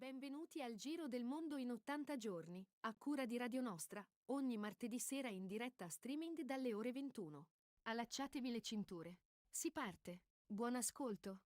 Benvenuti al Giro del Mondo in 80 giorni, a cura di Radio Nostra, ogni martedì sera in diretta streaming dalle ore 21. Allacciatevi le cinture. Si parte. Buon ascolto.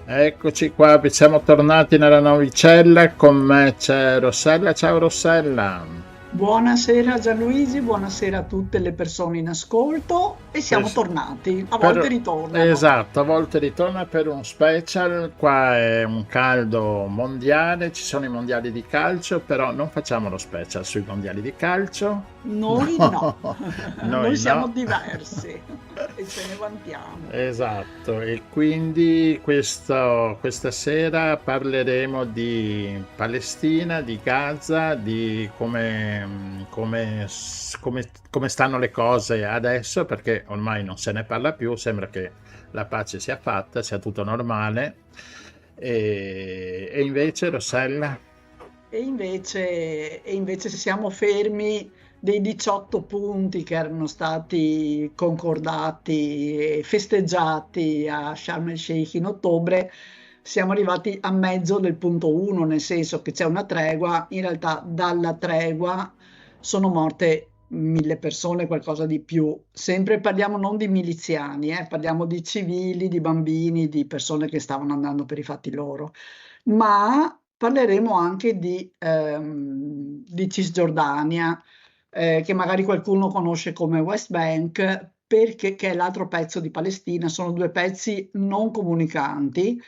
Eccoci qua, siamo tornati nella navicella, con me c'è Rossella. Ciao Rossella. Buonasera Gianluigi, buonasera a tutte le persone in ascolto e siamo tornati, a volte ritornano. Esatto, a volte ritorna per un special. Qua è un caldo mondiale, ci sono i mondiali di calcio, però non facciamo lo special sui mondiali di calcio. Noi no, noi siamo no. diversi e ce ne vantiamo. Esatto, e quindi questa sera parleremo di Palestina, di Gaza, di come stanno le cose adesso, perché ormai non se ne parla più, sembra che la pace sia fatta, sia tutto normale. E invece, Rossella? E invece siamo fermi dei 18 punti che erano stati concordati e festeggiati a Sharm el Sheikh in ottobre. Siamo arrivati a mezzo del punto 1, nel senso che c'è una tregua. In realtà dalla tregua sono morte 1000 persone, qualcosa di più. Sempre parliamo non di miliziani, parliamo di civili, di bambini, di persone che stavano andando per i fatti loro. Ma parleremo anche di Cisgiordania, che magari qualcuno conosce come West Bank, perché che è l'altro pezzo di Palestina. Sono due pezzi non comunicanti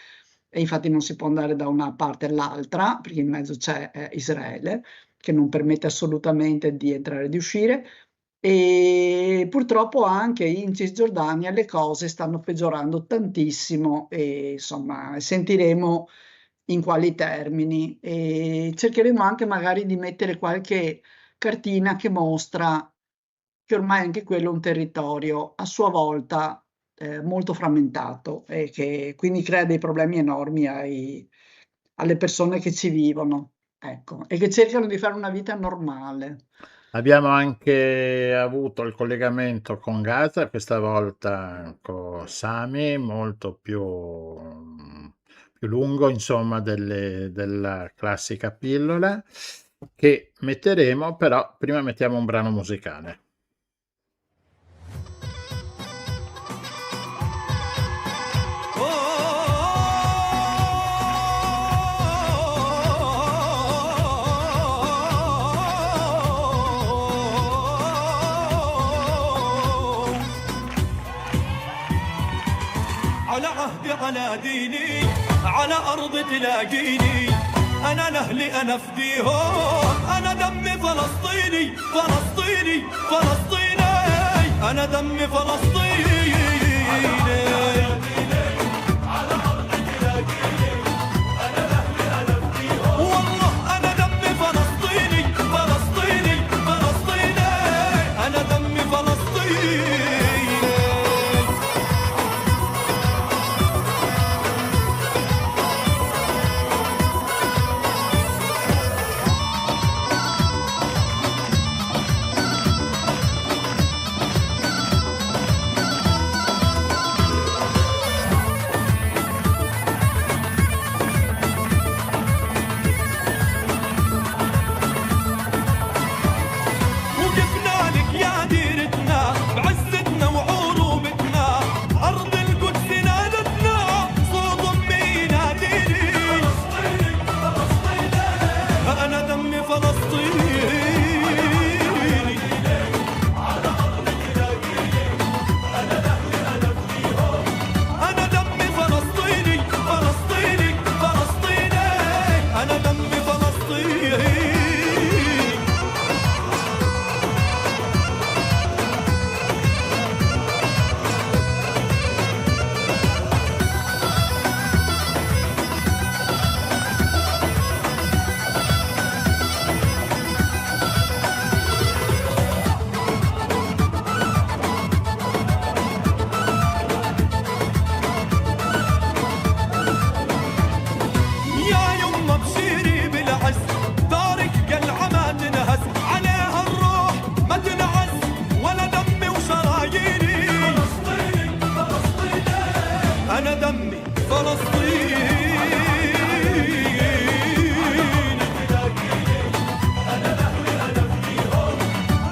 e infatti non si può andare da una parte all'altra, perché in mezzo c'è Israele, che non permette assolutamente di entrare e di uscire. E purtroppo anche in Cisgiordania le cose stanno peggiorando tantissimo e insomma sentiremo in quali termini, e cercheremo anche magari di mettere qualche cartina che mostra che ormai anche quello è un territorio a sua volta molto frammentato e che quindi crea dei problemi enormi alle persone che ci vivono, ecco, e che cercano di fare una vita normale. Abbiamo anche avuto il collegamento con Gaza, questa volta con Sami, molto più lungo, insomma, della classica pillola, che metteremo, però prima mettiamo un brano musicale. على عهدي على ديني على أرض تلاقيني أنا لأهلي أنا فديهم أنا دمي فلسطيني فلسطيني فلسطيني أنا دمي فلسطيني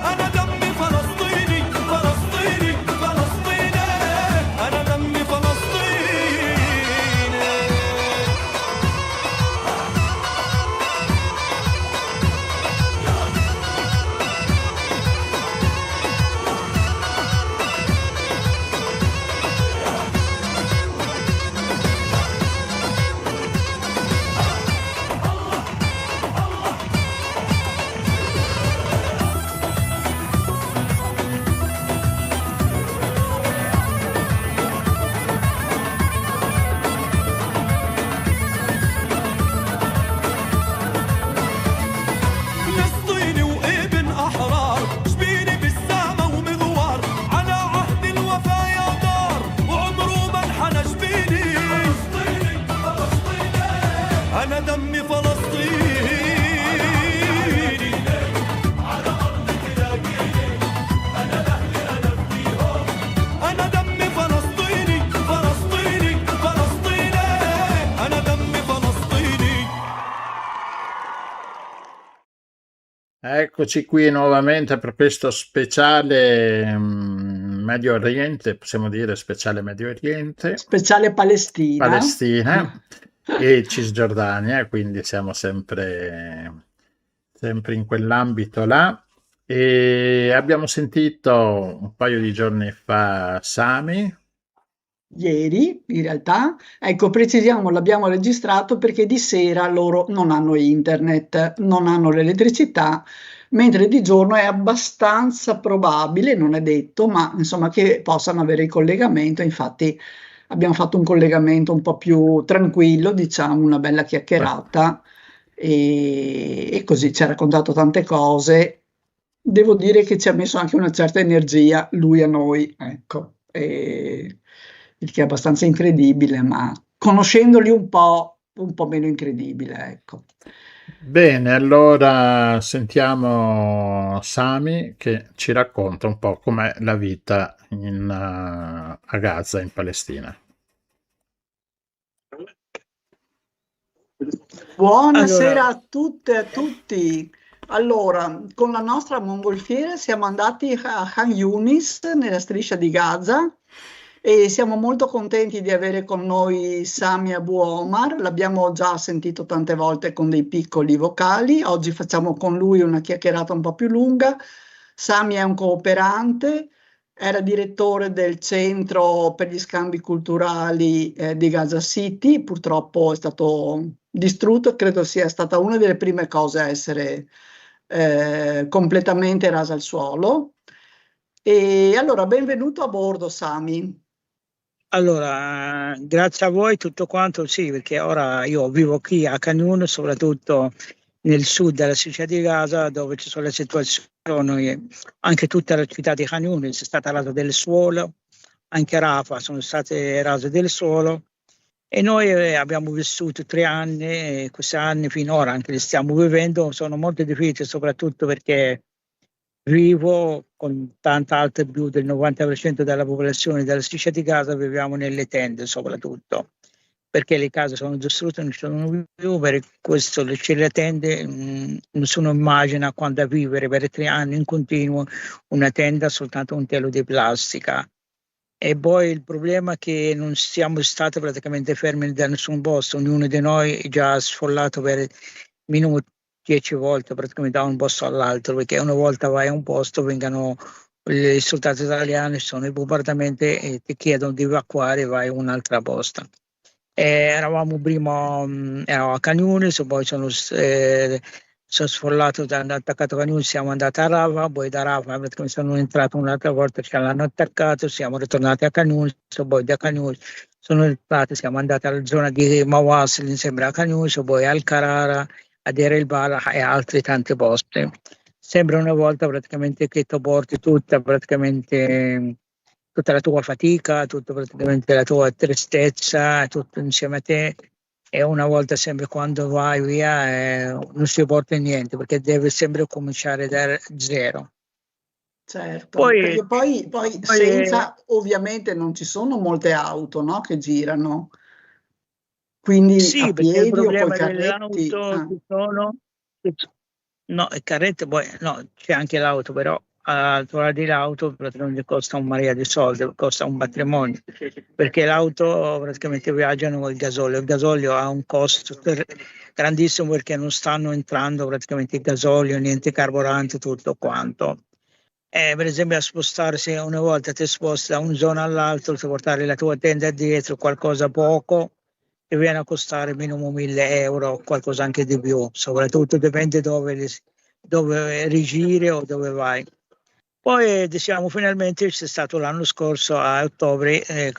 أنا دمي فلسطيني فلسطيني فلسطيني أنا دمي فلسطيني. فلسطيني وابن أحرار شبيني بالسما ومغوار على عهد الوفا يا دار وعمره ما انحنى جبيني. فلسطيني فلسطيني أنا دمي فلسطيني على أرض تلاقيني أنا لأهلي أنا فديهم. أنا دمي فلسطيني فلسطيني فلسطيني أنا دمي فلسطيني. Eccoci qui nuovamente per questo speciale Medio Oriente, possiamo dire speciale Medio Oriente, Speciale Palestina. Palestina e Cisgiordania, quindi siamo sempre in quell'ambito là. E abbiamo sentito un paio di giorni fa Sami. Ieri, in realtà, ecco, precisiamo, l'abbiamo registrato perché di sera loro non hanno internet, non hanno l'elettricità, mentre di giorno è abbastanza probabile, non è detto, ma insomma che possano avere il collegamento. Infatti abbiamo fatto un collegamento un po' più tranquillo, diciamo, una bella chiacchierata e così ci ha raccontato tante cose. Devo dire che ci ha messo anche una certa energia lui a noi, ecco. Il che è abbastanza incredibile, ma conoscendoli un po' meno incredibile, ecco. Bene, allora sentiamo Sami che ci racconta un po' com'è la vita a Gaza, in Palestina. Buonasera a tutte e a tutti. Allora, con la nostra mongolfiera siamo andati a Khan Yunis, nella striscia di Gaza, e siamo molto contenti di avere con noi Sami Abu Omar. L'abbiamo già sentito tante volte con dei piccoli vocali, oggi facciamo con lui una chiacchierata un po' più lunga. Sami è un cooperante, era direttore del Centro per gli Scambi Culturali di Gaza City, purtroppo è stato distrutto, credo sia stata una delle prime cose a essere completamente rasa al suolo. E allora, benvenuto a bordo, Sami. Allora, grazie a voi tutto quanto, sì, perché ora io vivo qui a Khan Younis, soprattutto nel sud della striscia di Gaza, dove ci sono le situazioni, anche tutta la città di Khan Younis è stata rasa del suolo, anche Rafah sono state rase del suolo, e noi abbiamo vissuto 3 anni, e questi anni finora anche li stiamo vivendo, sono molto difficili, soprattutto perché vivo con tanta altre, più del 90% della popolazione della striscia di Gaza, viviamo nelle tende soprattutto, perché le case sono distrutte, non ci sono più, per questo le tende, nessuno immagina quando a vivere per 3 anni in continuo una tenda soltanto un telo di plastica. E poi il problema è che non siamo stati praticamente fermi da nessun posto, ognuno di noi è già sfollato per minimo 10 volte praticamente da un posto all'altro, perché una volta vai a un posto, vengono i soldati italiani, sono i bombardamenti e ti chiedono di evacuare e vai a un'altra posta. Eravamo prima a Khan Younis, poi sono sfollato, attaccato a Khan Younis, siamo andati a Rafah, poi da Rafah praticamente sono entrato un'altra volta, ce l'hanno attaccato, siamo ritornati a Khan Younis, poi da Khan Younis sono entrati, siamo andati alla zona di Mawasil insieme a Khan Younis, poi al Carara, a Deir el-Balah e altri tanti posti. Sembra una volta praticamente che tu porti tutta la tua fatica, tutta praticamente la tua tristezza, tutto insieme a te, e una volta sempre quando vai via non si porta niente, perché deve sempre cominciare da zero. Certo, perché poi senza, ovviamente non ci sono molte auto, no, che girano. Quindi a Sì, perché il piedi o coi problema carretti? dell'auto ci sono, no, il carretto poi, no, c'è anche l'auto, però al tuo di l'auto praticamente costa un marea di soldi, costa un patrimonio, perché l'auto praticamente viaggiano con il gasolio ha un costo grandissimo perché non stanno entrando praticamente il gasolio, niente carburante, tutto quanto. Per esempio a spostarsi una volta ti sposti da una zona all'altra, se portare la tua tenda dietro, qualcosa poco, ti viene a costare minimo 1.000 euro, qualcosa anche di più, soprattutto dipende dove rigiri o dove vai. Poi diciamo finalmente c'è stato l'anno scorso a ottobre che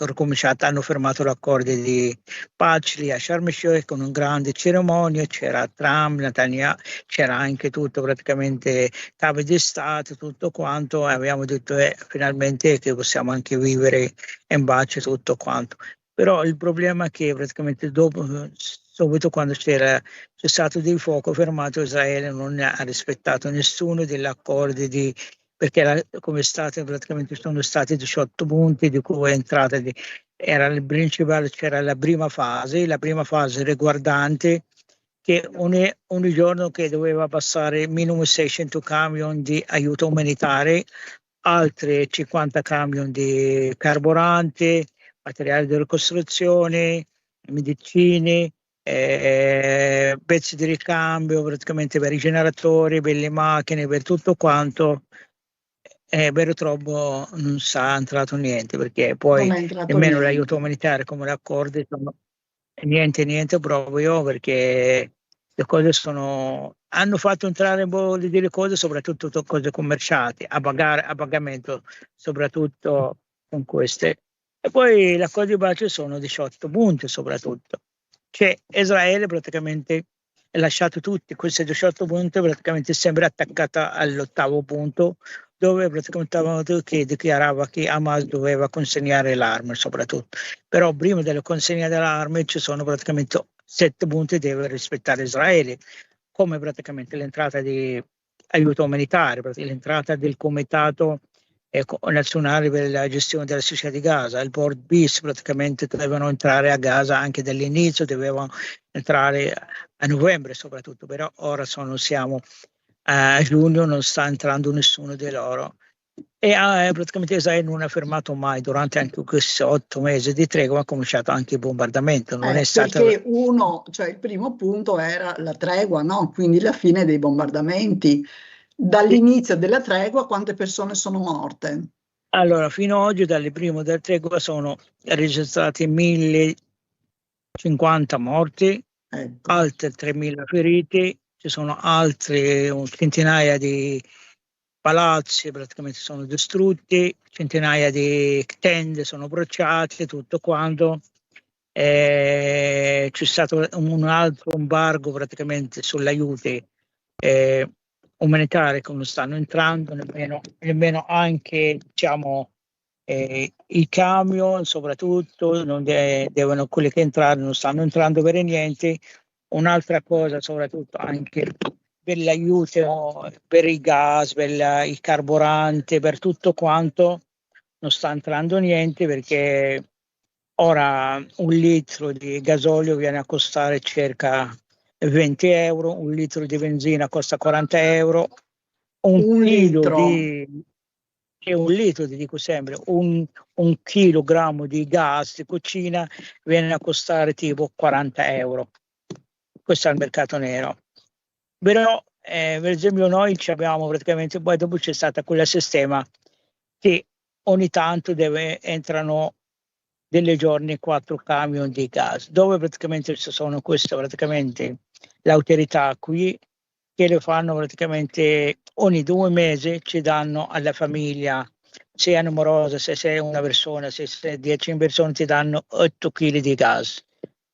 hanno firmato l'accordo di pace lì a Sharm el Sheikh con un grande cerimonia, c'era Trump, Netanyahu, c'era anche tutto praticamente capi di Stato, tutto quanto, e abbiamo detto finalmente che possiamo anche vivere in pace tutto quanto. Però il problema è che praticamente dopo, subito quando c'era cessato di fuoco fermato, Israele non ha rispettato nessuno degli accordi perché come state praticamente sono stati 18 punti di cui è entrata era il principale, c'era la prima fase riguardante che ogni giorno che doveva passare minimo 600 camion di aiuto umanitario, altri 50 camion di carburante, materiali di ricostruzione, medicine, pezzi di ricambio praticamente per i generatori, per le macchine, per tutto quanto. Vero troppo non sa entrato niente perché poi Non è entrato nemmeno l'aiuto niente. umanitario come l'accordo niente proprio perché le cose hanno fatto entrare un po' delle cose, soprattutto cose commerciali a pagamento, soprattutto con queste. E poi la cosa di pace sono 18 punti soprattutto. Cioè Israele praticamente ha lasciato tutti questi 18 punti praticamente sempre attaccata all'8º punto dove praticamente avevano che dichiarava che Hamas doveva consegnare l'arma soprattutto. Però prima della consegna dell'arma ci sono praticamente 7 punti che deve rispettare Israele, come praticamente l'entrata di aiuto umanitario, l'entrata del comitato nazionale per la gestione della striscia di Gaza, il board peace praticamente dovevano entrare a Gaza anche dall'inizio, dovevano entrare a novembre soprattutto, però ora siamo a giugno, non sta entrando nessuno di loro. E praticamente Israele non ha fermato mai durante anche questi 8 mesi di tregua, ha cominciato anche il bombardamento, non è stato. Perché cioè il primo punto era la tregua, no? Quindi la fine dei bombardamenti. Dall'inizio della tregua quante persone sono morte? Allora, fino ad oggi dalle prime della tregua sono registrati 1.050 morti, Ecco. altri 3.000 feriti, ci sono altre centinaia di palazzi praticamente sono distrutti, centinaia di tende sono bruciate, tutto quanto. C'è stato un altro embargo praticamente sull'aiuti umanitari che non stanno entrando, nemmeno anche diciamo, i camion soprattutto, non devono, quelli che entrano non stanno entrando per niente. Un'altra cosa soprattutto anche per l'aiuto, per il gas, per il carburante, per tutto quanto non sta entrando niente perché ora un litro di gasolio viene a costare circa 20 euro, un litro di benzina costa 40 euro, Un litro. un litro, ti dico sempre, un chilogrammo di gas di cucina viene a costare tipo 40 euro. Questo è il mercato nero. Però, per esempio, noi ci abbiamo praticamente, poi dopo c'è stata quella sistema che ogni tanto entrano delle giorni 4 camion di gas, dove praticamente ci sono queste praticamente l'autorità qui che lo fanno praticamente ogni 2 mesi, ci danno alla famiglia, se è numerosa, se sei una persona, se sei 10 persone, ti danno 8 kg di gas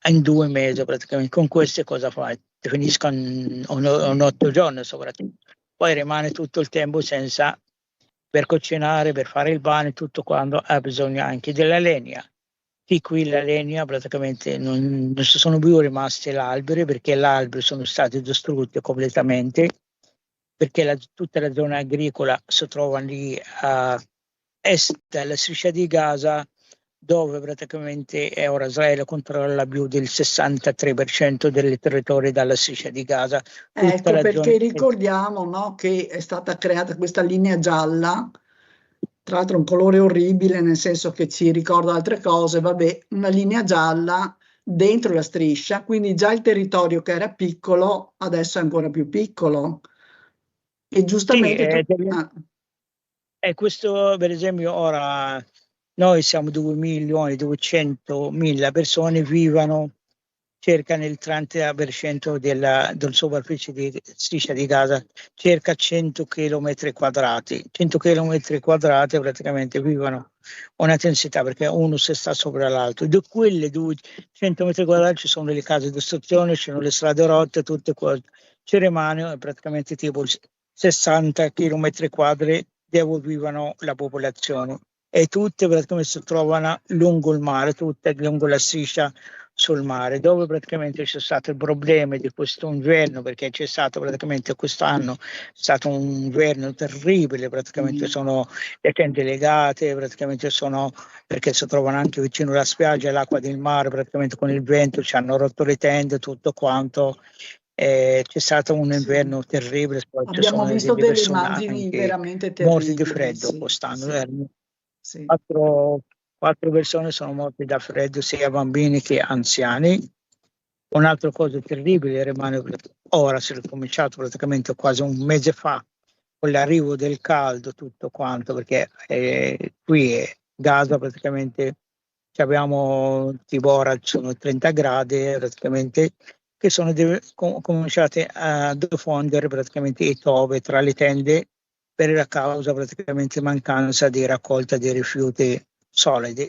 in 2 mesi praticamente. Con queste cosa fai? Ti finiscono in 8 giorni soprattutto. Poi rimane tutto il tempo senza per cucinare, per fare il bagno, tutto quando ha bisogno anche della legna. Di qui la legna praticamente non ci sono più rimasti gli alberi perché gli alberi sono stati distrutti completamente perché tutta la zona agricola si trova lì a est della striscia di Gaza dove praticamente ora Israele controlla più del 63% del territorio dalla striscia di Gaza, tutta Ecco, la zona. perché ricordiamo, no, che è stata creata questa linea gialla, tra l'altro un colore orribile, nel senso che ci ricorda altre cose, vabbè, una linea gialla dentro la striscia, quindi già il territorio che era piccolo adesso è ancora più piccolo. E Sì, giustamente questo per esempio ora noi siamo 2.200.000 persone, vivono circa nel 30% della superficie di striscia di Gaza, circa 100 km quadrati. 100 km quadrati praticamente vivono una densità, perché uno si sta sopra l'altro. Di quelle 200 metri quadrati ci sono le case di istruzione, ci sono le strade rotte, tutte cose. Ci rimane praticamente tipo 60 km quadri dove vivono la popolazione, e tutte praticamente si trovano lungo il mare, tutte lungo la striscia sul mare, dove praticamente c'è stato il problema di questo inverno, perché c'è stato praticamente quest'anno, è stato un inverno terribile, praticamente sono le tende legate, praticamente sono, perché si trovano anche vicino alla spiaggia, l'acqua del mare, praticamente con il vento ci hanno rotto le tende, tutto quanto. C'è stato un inverno terribile, poi ci abbiamo sono visto delle delle persone immagini anche veramente morti di terribili, freddo sì, quest'anno. sì. Quattro persone sono morte da freddo, sia bambini che anziani. Un'altra cosa terribile rimane, ora si è cominciato praticamente quasi un mese fa, con l'arrivo del caldo, tutto quanto, perché qui è Gaza praticamente, abbiamo tipo ora sono 30 gradi praticamente, che sono cominciate a diffondere praticamente i tovi tra le tende per la causa praticamente mancanza di raccolta di rifiuti solidi,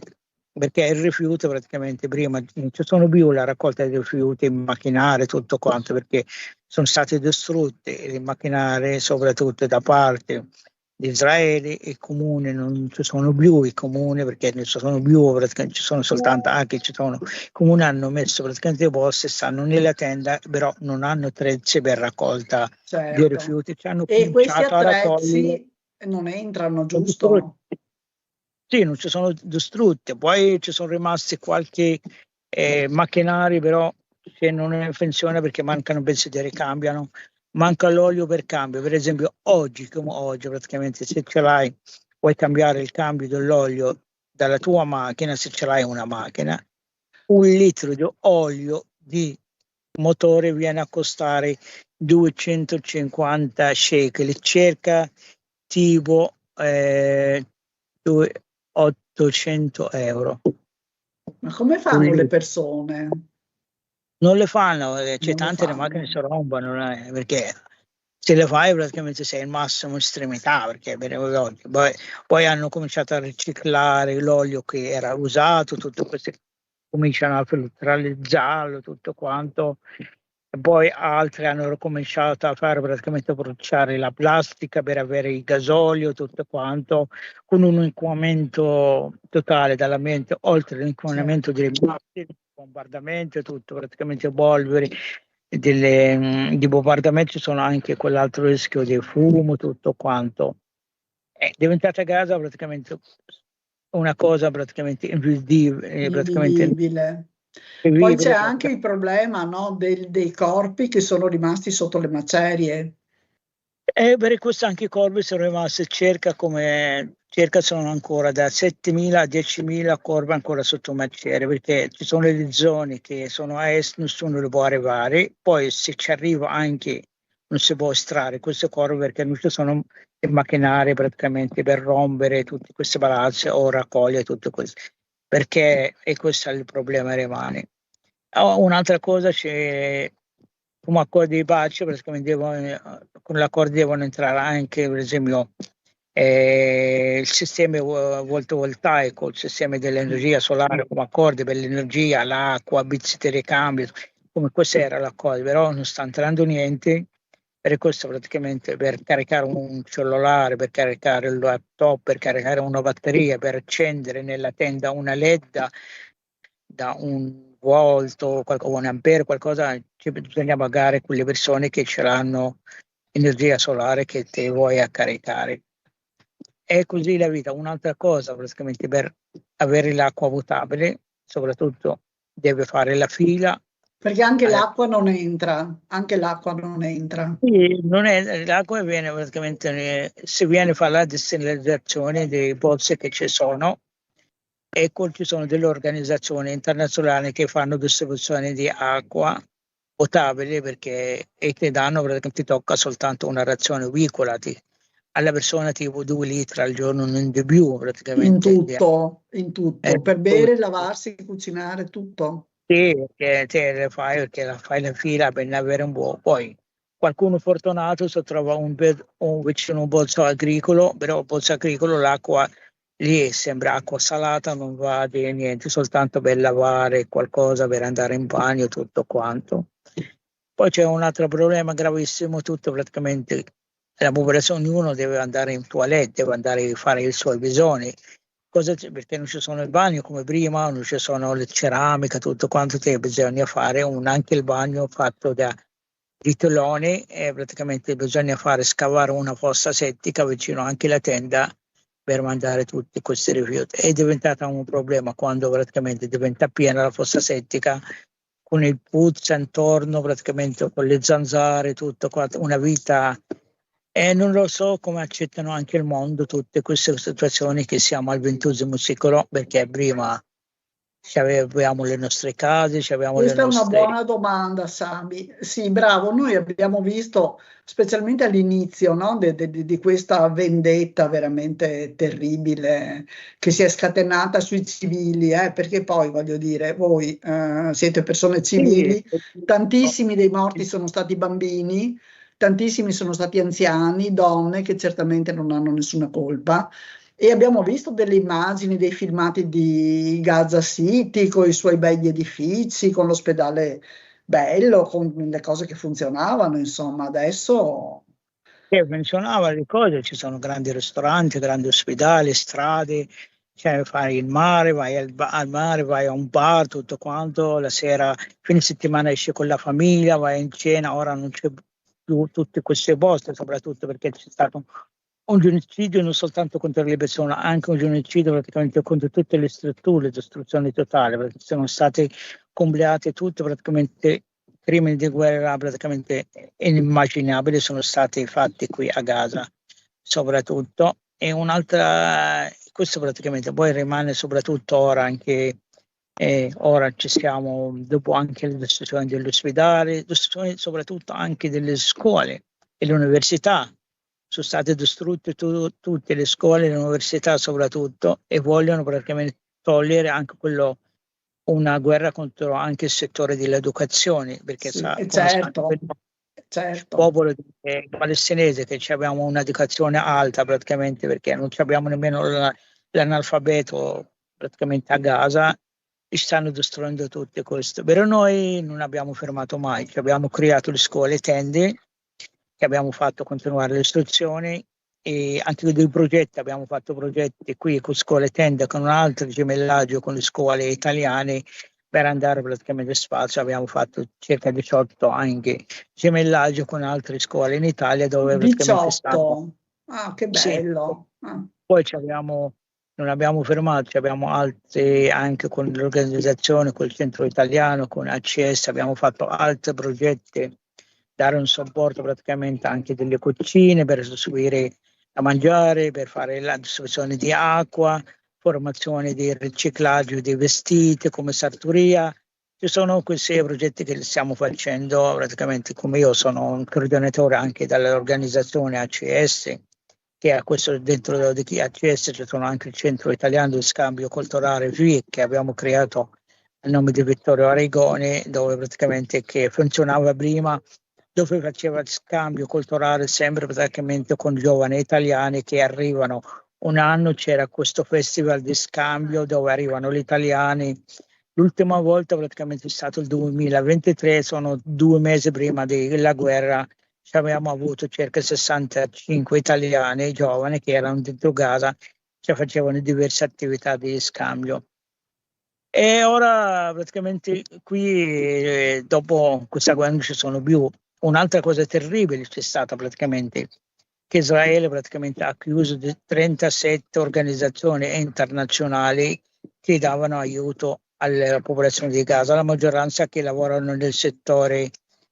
perché il rifiuto praticamente prima non ci sono più la raccolta dei rifiuti, macchinari, tutto quanto, perché sono state distrutte le macchinari soprattutto da parte di Israele. I comuni non ci sono più, i comuni perché non ci sono più, praticamente ci sono soltanto anche ci sono, i comuni hanno messo praticamente i posti, stanno nella tenda, però non hanno attrezzi per raccolta di Certo. rifiuti, ci hanno E questi cominciato a raccogliere. attrezzi non entrano, giusto? Sì, non ci sono distrutte, poi ci sono rimasti qualche macchinari, però che non è in funzione perché mancano pezzi di ricambio, manca l'olio per cambio. Per esempio oggi, come oggi praticamente, se ce l'hai, puoi cambiare il cambio dell'olio dalla tua macchina, se ce l'hai una macchina, 1 litro di olio di motore viene a costare 250 shekel, circa tipo 800 euro. Ma come fanno le persone? Non le fanno, c'è Non lo tante le fanno. macchine si rompono, perché se le fai praticamente sei il massimo estremità, perché poi hanno cominciato a riciclare l'olio che era usato, tutto questo cominciano a filtralizzarlo, tutto quanto, e poi altri hanno cominciato a fare praticamente bruciare la plastica per avere il gasolio, tutto quanto, con un inquinamento totale dall'ambiente, oltre all'inquinamento delle macchine, bombardamento e tutto, praticamente polveri di bombardamento, ci sono anche quell'altro rischio di fumo, tutto quanto. È diventata Gaza praticamente una cosa praticamente Invivibile. Poi c'è anche il problema, no, dei corpi che sono rimasti sotto le macerie. E per questo anche i corvi sono rimasti circa sono ancora da 7.000 a 10.000 corvi ancora sotto macerie, perché ci sono le zone che sono a est, nessuno le può arrivare, poi se ci arriva anche non si può estrarre queste corvi perché non ci sono i macchinari praticamente per rompere tutte queste palazze o raccogliere tutto questo, perché e questo è il problema rimane. Un'altra cosa c'è, come accordi di pace, praticamente con l'accordo devono entrare anche, per esempio, il sistema fotovoltaico, il sistema dell'energia solare, come accordi per l'energia, l'acqua, bits di ricambio, come questo era l'accordo, però non sta entrando niente. Per questo praticamente per caricare un cellulare, per caricare il laptop, per caricare una batteria, per accendere nella tenda una LED da 1 volt o 1 ampere, qualcosa, bisogna pagare quelle persone che ce l'hanno energia solare che te vuoi a caricare. è così la vita. Un'altra cosa praticamente per avere l'acqua potabile, soprattutto deve fare la fila. Perché anche alla- l'acqua non entra, anche l'acqua non entra. Sì, non è, l'acqua viene praticamente, se viene fa la distillizzazione dei pozzi che ci sono, e poi ci sono delle organizzazioni internazionali che fanno distribuzione di acqua potabile perché e ti danno praticamente ti tocca soltanto una razione piccola alla persona tipo 2 litri al giorno, non di più In praticamente. tutto, per bere, lavarsi, cucinare, tutto. Sì, perché te le fai perché fai la fila per ne avere un po'. Poi qualcuno fortunato si trova vicino un pozzo agricolo, però il pozzo agricolo l'acqua lì sembra acqua salata, non va di niente, soltanto per lavare qualcosa, per andare in bagno, tutto quanto. Poi c'è un altro problema gravissimo, tutto praticamente la popolazione, ognuno deve andare in toilette, deve andare a fare i suoi bisogni. Perché non ci sono i bagni come prima, non ci sono le ceramiche, tutto quanto bisogna fare anche il bagno fatto da telloni e praticamente bisogna scavare una fossa settica vicino anche alla tenda per mandare tutti questi rifiuti. È diventata un problema quando praticamente diventa piena la fossa settica con il puzza intorno, praticamente con le zanzare, tutto quanto, una vita. E non lo so come accettano anche il mondo tutte queste situazioni che siamo al XX secolo, perché prima avevamo le nostre case, avevamo le Questa è una nostre... buona domanda, Sami. Sì, bravo, noi abbiamo visto, specialmente all'inizio, no, di questa vendetta veramente terribile che si è scatenata sui civili, perché poi, voglio dire, voi siete persone Sì, civili, tantissimi dei morti sono stati bambini, tantissimi sono stati anziani, donne che certamente non hanno nessuna colpa. E abbiamo visto delle immagini, dei filmati di Gaza City con i suoi begli edifici, con l'ospedale bello, con le cose che funzionavano, insomma, adesso menzionava le cose, ci sono grandi ristoranti, grandi ospedali, strade, cioè fai il mare, vai al mare, vai a un bar, tutto quanto, la sera, fine settimana esci con la famiglia, vai in cena, ora non c'è più tutte queste poste, soprattutto perché c'è stato un genocidio non soltanto contro le persone, anche un genocidio praticamente contro tutte le strutture, distruzione totale, perché sono state completate tutte praticamente crimini di guerra praticamente inimmaginabili sono stati fatti qui a Gaza, soprattutto. E un'altra, questo praticamente poi rimane soprattutto ora anche, ora ci siamo, dopo anche le distruzioni degli ospedali, distruzioni soprattutto anche delle scuole e le università. Sono state distrutte tutte le scuole, le università soprattutto, e vogliono praticamente togliere anche quello una guerra contro anche il settore dell'educazione, perché sì, e come sa anche certo, il certo. popolo palestinese che abbiamo un'educazione alta praticamente, perché non abbiamo nemmeno l'analfabeto praticamente a Gaza, e stanno distruggendo tutto questo. Però noi non abbiamo fermato mai, abbiamo creato le scuole tende, che abbiamo fatto continuare le istruzioni e anche dei progetti, abbiamo fatto progetti qui con scuole tende con un altro gemellaggio con le scuole italiane per andare praticamente spazio. Abbiamo fatto circa 18 anche gemellaggio con altre scuole in Italia dove praticamente stanno. 18, ah, che Sì, bello. Ah. poi non abbiamo fermato, abbiamo altri anche con l'organizzazione, col centro italiano, con ACS, abbiamo fatto altri progetti, dare un supporto praticamente anche delle cucine per distribuire da mangiare, per fare la distribuzione di acqua, formazione di riciclaggio di vestiti come sartoria. Ci sono questi progetti che stiamo facendo praticamente, come io sono un coordinatore anche dall'organizzazione ACS, che a questo dentro di ACS ci sono anche il centro italiano di scambio culturale VIC che abbiamo creato a nome di Vittorio Arrigoni, dove praticamente che funzionava prima, dove faceva scambio culturale sempre praticamente con giovani italiani che arrivano. Un anno c'era questo festival di scambio dove arrivano gli italiani. L'ultima volta praticamente è stato il 2023, sono 2 mesi prima della guerra, abbiamo avuto circa 65 italiani giovani che erano dentro Gaza, che facevano diverse attività di scambio. E ora praticamente qui, dopo questa guerra non ci sono più. Un'altra cosa terribile c'è stata praticamente, che Israele praticamente ha chiuso 37 organizzazioni internazionali che davano aiuto alla popolazione di Gaza, la maggioranza che lavorano nel settore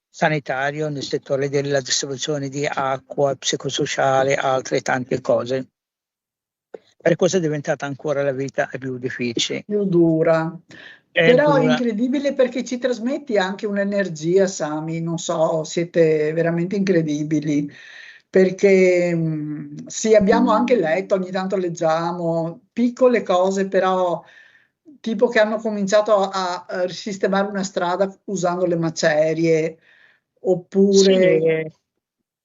sanitario, nel settore della distribuzione di acqua, psicosociale, altre tante cose. Per questo è diventata ancora la vita più difficile. Più dura. È Però è dura. incredibile perché ci trasmetti anche un'energia, Sami, non so, siete veramente incredibili. Perché sì, abbiamo anche letto, ogni tanto leggiamo piccole cose, però tipo che hanno cominciato a sistemare una strada usando le macerie, oppure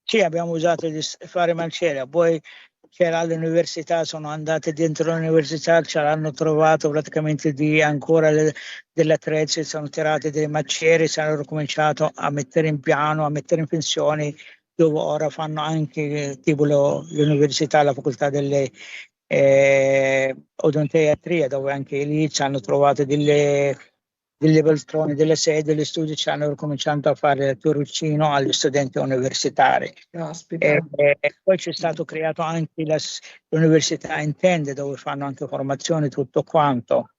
Sì, abbiamo usato fare maceria, poi c'era all'università, sono andate dentro l'università, ce l'hanno trovato praticamente ancora delle attrezzi, sono tirate delle macerie, si hanno cominciato a mettere in piano, a mettere in pensioni, dove ora fanno anche tipo l'università, la facoltà delle odontoiatria, dove anche lì ci hanno trovato delle poltrone, delle sedie, degli studi, ci hanno cominciato a fare il tirocinio agli studenti universitari. caspita. Poi c'è stato creato anche l'università in tende, dove fanno anche formazione, tutto quanto.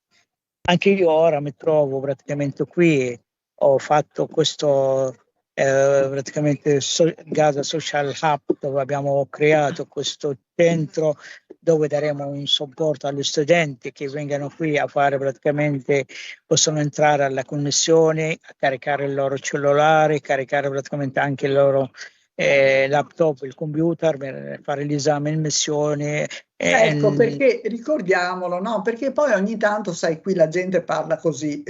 Anche io ora mi trovo praticamente qui, ho fatto questo praticamente Gaza Social Hub, dove abbiamo creato questo centro dove daremo un supporto agli studenti che vengano qui a fare praticamente, possono entrare alla connessione, a caricare il loro cellulare, caricare praticamente anche il loro laptop, il computer per fare l'esame in missione. Ecco, perché ricordiamolo, no? Perché poi ogni tanto, sai, qui la gente parla così,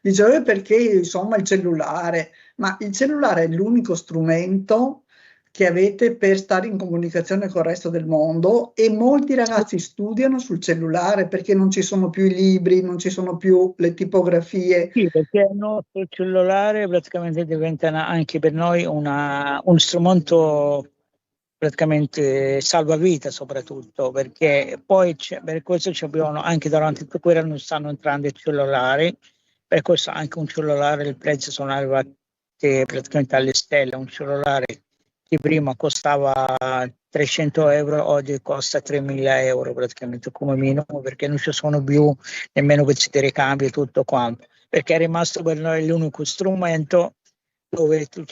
dice, perché insomma il cellulare, ma il cellulare è l'unico strumento che avete per stare in comunicazione col resto del mondo e molti ragazzi studiano sul cellulare perché non ci sono più i libri, non ci sono più le tipografie. Sì, perché il nostro cellulare praticamente diventa anche per noi un strumento praticamente salvavita, soprattutto perché poi per questo ci abbiamo anche durante tutto quello non stanno entrando i cellulari, per questo anche un cellulare il prezzo sono arrivati praticamente alle stelle. Un cellulare che prima costava 300 euro oggi costa 3.000 euro praticamente come minimo, perché non ci sono più nemmeno questi ricambi e tutto quanto, perché è rimasto per noi l'unico strumento dove tu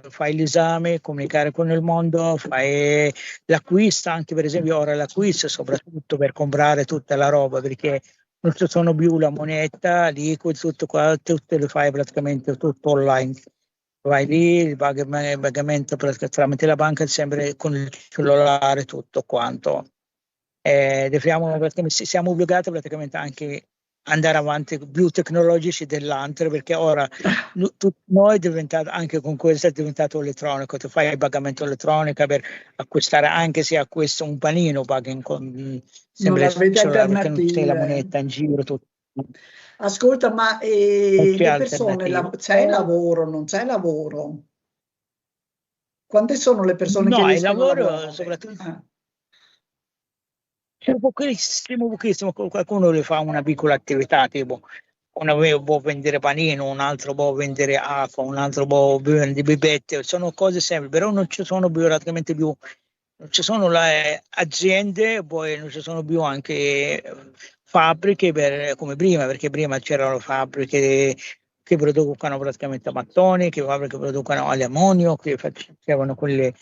fai l'esame, comunicare con il mondo, fai l'acquisto, anche per esempio ora l'acquisto, soprattutto per comprare tutta la roba, perché non ci sono più la moneta, liquidi, tutto qua, tutto lo fai praticamente tutto online. Vai lì, il pagamento tramite la banca sempre con il cellulare, tutto quanto. Siamo obbligati praticamente anche ad andare avanti più tecnologici dell'altro, perché ora noi è diventato, anche con questo è diventato elettronico, tu fai il pagamento elettronico per acquistare, anche se acquisti un panino paghi sempre il avete cellulare, perché non c'è la alternative. moneta in giro, tutto. Ascolta, ma Non c'è le persone, alternativa. c'è lavoro, non c'è lavoro? Quante sono le persone che No, il riescono a lavoro lavorare? soprattutto c'è pochissimo, qualcuno le fa una piccola attività, tipo uno può vendere panino, un altro può vendere acqua, un altro può vendere bibette, sono cose semplici, però non ci sono più praticamente più, non ci sono le aziende, poi non ci sono più anche fabbriche come prima, perché prima c'erano fabbriche che producono praticamente mattoni, che fabbriche che producono all'ammonio, che facevano quelle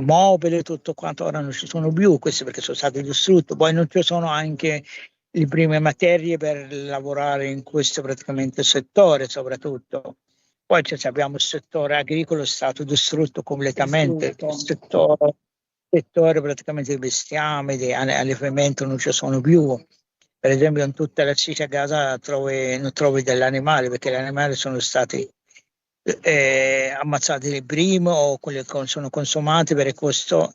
mobili, tutto quanto. Ora non ci sono più questi perché sono stati distrutti, poi non ci sono anche le prime materie per lavorare in questo praticamente settore, soprattutto. Poi abbiamo il settore agricolo, è stato distrutto completamente, Distrutto. il settore praticamente di bestiame, di allevamento non ci sono più. Per esempio in tutta la striscia Gaza non trovi degli animali, perché gli animali sono stati ammazzati prima o quelli che sono consumati, per questo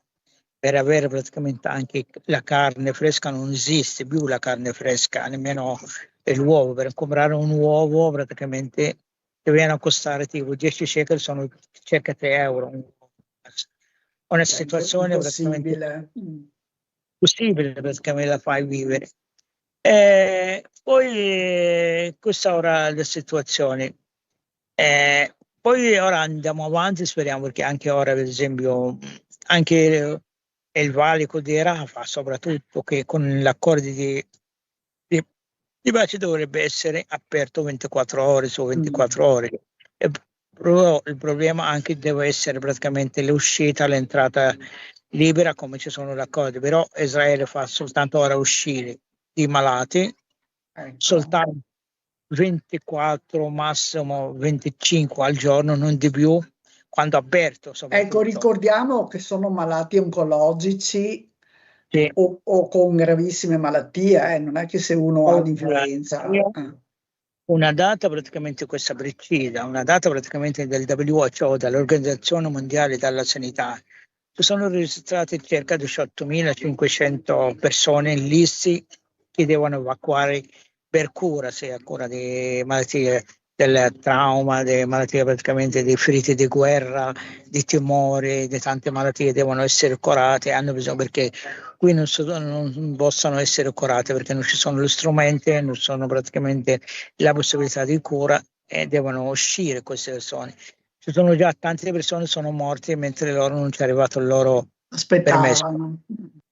per avere praticamente anche la carne fresca non esiste più la carne fresca, nemmeno l'uovo. Per comprare un uovo praticamente ti viene a costare tipo 10 shekel, sono circa 3 euro. Una situazione praticamente Impossibile. possibile praticamente la fai vivere. Poi questa ora è la situazione. Poi ora andiamo avanti, speriamo, perché anche ora, per esempio, anche e il valico di Rafah, soprattutto, che con l'accordo di pace dovrebbe essere aperto 24 ore su 24 ore. E però il problema anche deve essere praticamente l'uscita, l'entrata libera, come ci sono d'accordo, però Israele fa soltanto ora uscire i malati, Ecco. soltanto 24, massimo 25 al giorno, non di più, quando aperto Ecco, soprattutto. ricordiamo che sono malati oncologici Sì. o con gravissime malattie, non è che se uno ha l'influenza. Una data praticamente questa precisa, una data praticamente del WHO, dall'Organizzazione Mondiale della Sanità, ci sono registrate circa 18.500 persone in listi che devono evacuare per cura, sia cura di malattie del trauma, di malattie praticamente di feriti di guerra, di tumori, di tante malattie devono essere curate, hanno bisogno, perché qui non possono essere curate perché non ci sono gli strumenti, non sono praticamente la possibilità di cura e devono uscire queste persone. Ci sono già tante persone che sono morte mentre loro non ci è arrivato il loro permesso.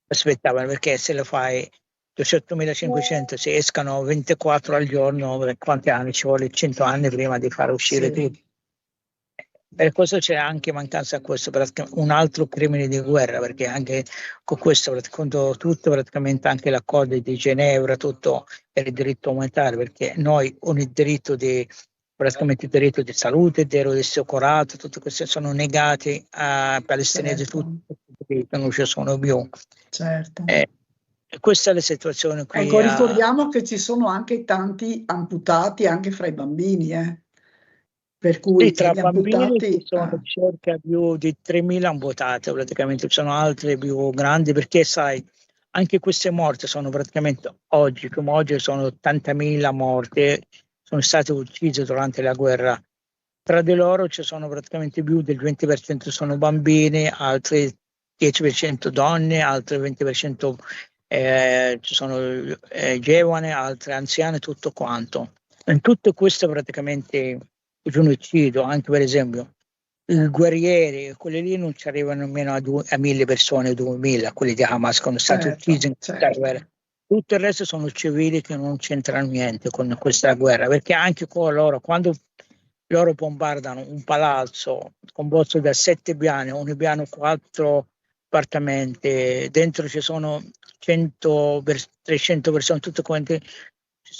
Aspettavano, perché se lo fai 18.500, se escano 24 al giorno, quanti anni ci vuole? 100 anni prima di far uscire tutti. Per questo c'è anche mancanza a questo, un altro crimine di guerra, perché anche con questo, con tutto praticamente anche l'accordo di Ginevra, tutto per il diritto umanitario, perché noi con il diritto di praticamente il diritto di salute, il diritto di essere curato, tutte queste sono negati ai palestinesi, tutti non ci sono più. Certo. Questa è la situazione qui. Ecco, ricordiamo che ci sono anche tanti amputati anche fra i bambini, per cui tra gli bambini amputati, ci sono circa più di 3.000 amputati, praticamente ci sono altri più grandi, perché sai, anche queste morti sono praticamente oggi, come oggi sono 80.000 morti, sono state uccise durante la guerra. Tra di loro ci sono praticamente più del 20% sono bambini, altri 10% donne, altri 20% ci sono giovani, altri anziani, tutto quanto. In tutto questo praticamente genocidio, anche per esempio i guerrieri, quelli lì non ci arrivano nemmeno a 1.000 persone, 2.000, quelli di Hamas, che sono stati uccisi in questa guerra. Tutto il resto sono civili che non c'entrano niente con questa guerra, perché anche con loro, quando loro bombardano un palazzo composto da 7 piani, ogni piano 4 appartamenti, dentro ci sono 300 persone, tutte quante ci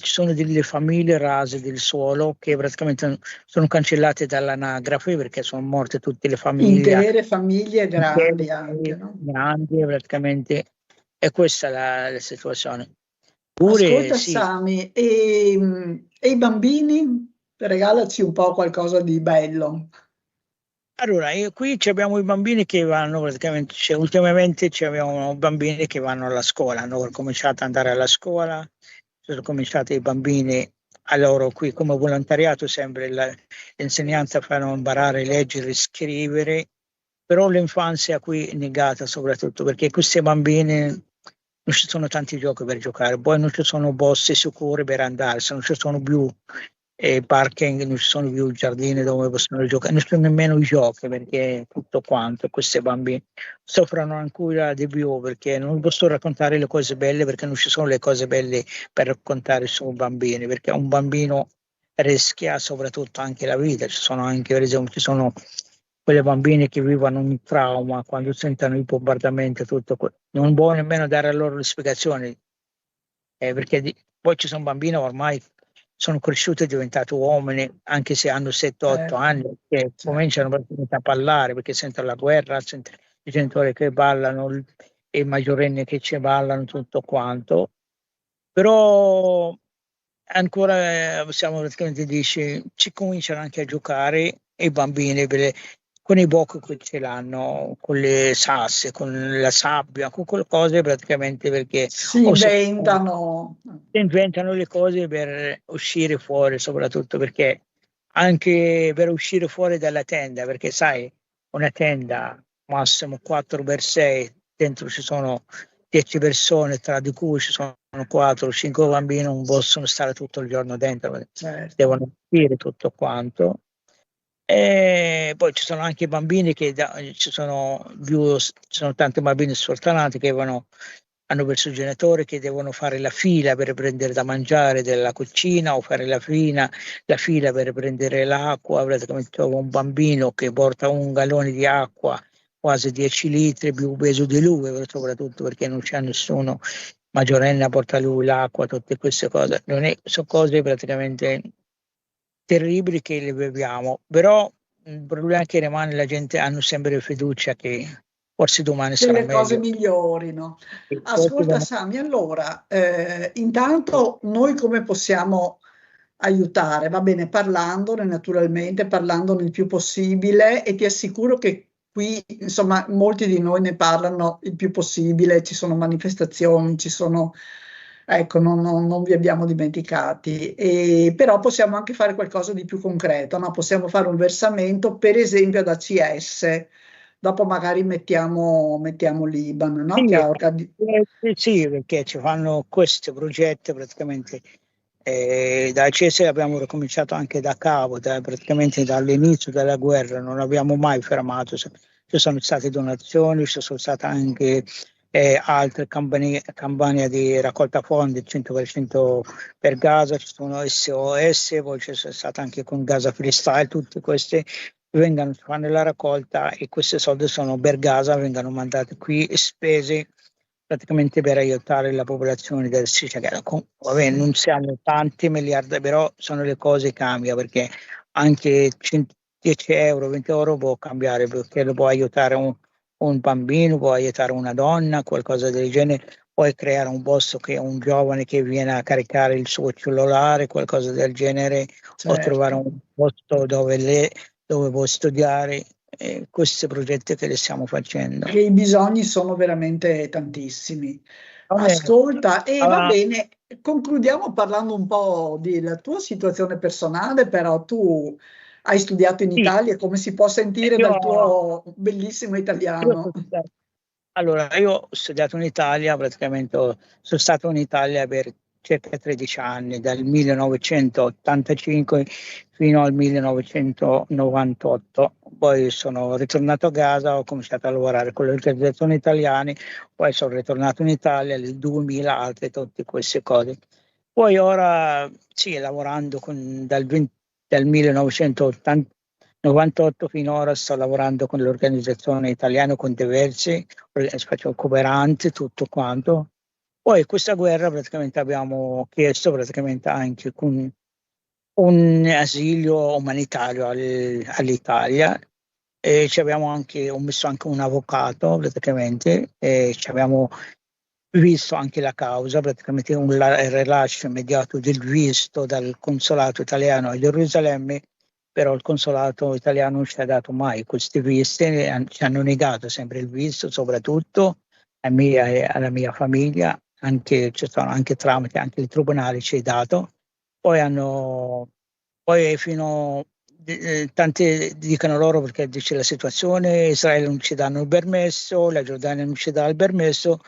sono delle famiglie rase del suolo che praticamente sono cancellate dall'anagrafe perché sono morte tutte le famiglie. Intere famiglie grandi anche, no? Grandi praticamente, e questa è la situazione. Ascolta Sami, e i bambini? Regalaci un po' qualcosa di bello. Allora, qui abbiamo i bambini che vanno praticamente, ultimamente abbiamo bambini che vanno alla scuola, hanno cominciato ad andare alla scuola, sono cominciati i bambini a loro qui come volontariato, sempre l'insegnanza fanno imparare a leggere e scrivere, però l'infanzia qui è negata soprattutto perché questi bambini non ci sono tanti giochi per giocare, poi non ci sono posti sicuri per andare, se non ci sono più parking, non ci sono più giardini dove possono giocare, non ci sono nemmeno i giochi perché tutto quanto, questi bambini soffrono ancora di più perché non posso raccontare le cose belle perché non ci sono le cose belle per raccontare sui bambini, perché un bambino rischia soprattutto anche la vita, ci sono anche per esempio ci sono quelle bambine che vivono un trauma quando sentono i bombardamenti, tutto non può nemmeno dare a loro le spiegazioni perché poi ci sono bambini ormai sono cresciuti e diventati uomini anche se hanno 7-8 anni che cominciano a parlare perché sentono la guerra, sentono i genitori che ballano, i maggiorenni che ci ballano, tutto quanto, però ancora siamo praticamente ci cominciano anche a giocare i bambini con i pochi che ce l'hanno, con le sasse, con la sabbia, con quelle cose praticamente perché si inventano le cose per uscire fuori, soprattutto perché anche per uscire fuori dalla tenda, perché sai, una tenda massimo 4x6, dentro ci sono 10 persone, tra di cui ci sono 4 o 5 bambini, non possono stare tutto il giorno dentro, devono uscire tutto quanto. E poi ci sono anche i bambini ci sono tanti bambini sfortunati che hanno perso i genitori, che devono fare la fila per prendere da mangiare della cucina o fare la fila per prendere l'acqua. Praticamente trovo un bambino che porta un gallone di acqua, quasi 10 litri, più peso di lui, soprattutto perché non c'è nessuno maggiorenne a portare lui l'acqua, tutte queste cose. Sono cose praticamente terribili che le beviamo, però il problema è che rimane, la gente hanno sempre fiducia che forse domani Che sarà le cose meglio. migliorino. Forse Ascolta domani- Sami, allora, intanto noi come possiamo aiutare? Va bene, parlandone naturalmente, parlandone il più possibile e ti assicuro che qui, insomma, molti di noi ne parlano il più possibile, ci sono manifestazioni, ci sono, ecco, non vi abbiamo dimenticati, però possiamo anche fare qualcosa di più concreto, no? Possiamo fare un versamento, per esempio ad ACS. Dopo magari mettiamo l'IBAN, no? Che Sì, ha sì, perché ci fanno questi progetti praticamente. Da CESE abbiamo ricominciato anche da capo, praticamente dall'inizio della guerra, non abbiamo mai fermato. Ci sono state donazioni, ci sono state anche altre campagne di raccolta fondi, 100% per Gaza, ci sono SOS, poi c'è stata anche con Gaza Freestyle, tutte queste fanno la raccolta e questi soldi sono per Gaza, vengono mandati qui e spesi praticamente per aiutare la popolazione del Sicilia. Vabbè, non siamo tanti miliardi, però sono le cose che cambiano, perché anche 10 euro, 20 euro può cambiare, perché lo può aiutare un bambino, può aiutare una donna, qualcosa del genere. Puoi creare un posto che un giovane che viene a caricare il suo cellulare, qualcosa del genere, o trovare certo. un posto dove può studiare. Questi progetti che le stiamo facendo. Che i bisogni sono veramente tantissimi. Ascolta, e va bene, concludiamo parlando un po' della tua situazione personale, però tu hai studiato in Sì, Italia, come si può sentire io, dal tuo bellissimo italiano. allora, io ho studiato in Italia, praticamente sono stato in Italia per circa 13 anni, dal 1985 fino al 1998. Poi sono ritornato a casa, ho cominciato a lavorare con le organizzazioni italiane, poi sono ritornato in Italia nel 2000, altre tutte queste cose. Poi ora, sì, lavorando dal 1998 finora sto lavorando con l'organizzazione italiana, con diversi, faccio cooperanti, tutto quanto. Poi questa guerra praticamente abbiamo chiesto praticamente anche con un asilo umanitario all'Italia e ho messo anche un avvocato praticamente e ci abbiamo visto anche la causa, praticamente il rilascio immediato del visto dal consolato italiano a Gerusalemme, però il consolato italiano non ci ha dato mai questi visti, ci hanno negato sempre il visto, soprattutto a me e alla mia famiglia, ci sono anche tramite anche il tribunale ci ha dato. Poi tanti dicono loro perché dice la situazione, Israele non ci danno il permesso, la Giordania non ci dà il permesso,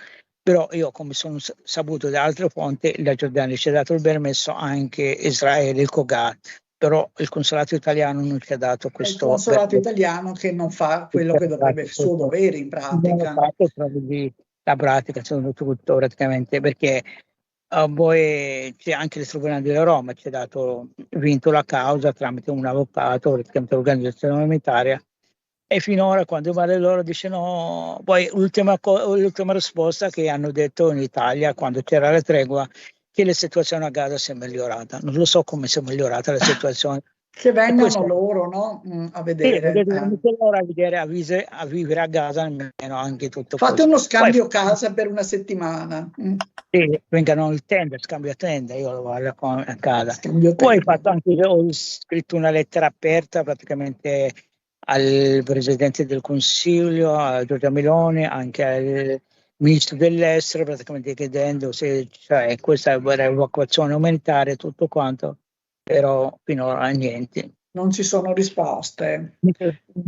però io come sono saputo da altre fonti, la Giordania ci ha dato il permesso, anche Israele, il Cogat, però il consolato italiano non ci ha dato È il questo consolato permesso. italiano che non fa quello che dovrebbe, il suo dovere in pratica. La pratica soprattutto praticamente perché poi c'è anche il tribunale di Roma ci ha vinto la causa tramite un avvocato, praticamente l'organizzazione umanitaria, e finora quando vale loro dice no. Poi l'ultima risposta che hanno detto in Italia quando c'era la tregua, che la situazione a Gaza si è migliorata. Non lo so come si è migliorata la situazione. Che vengano loro, no? A vedere. Loro a vivere a Gaza almeno anche tutto Fate questo. uno scambio casa per una settimana. Sì, vengano il tenda, scambio a tenda, io lo vado a casa. Scambio Poi tenda. ho scritto una lettera aperta praticamente al Presidente del Consiglio, a Giorgia Meloni, anche al Ministro dell'Estero, praticamente chiedendo se questa è un'evacuazione umanitaria e tutto quanto, però finora niente. Non ci sono risposte.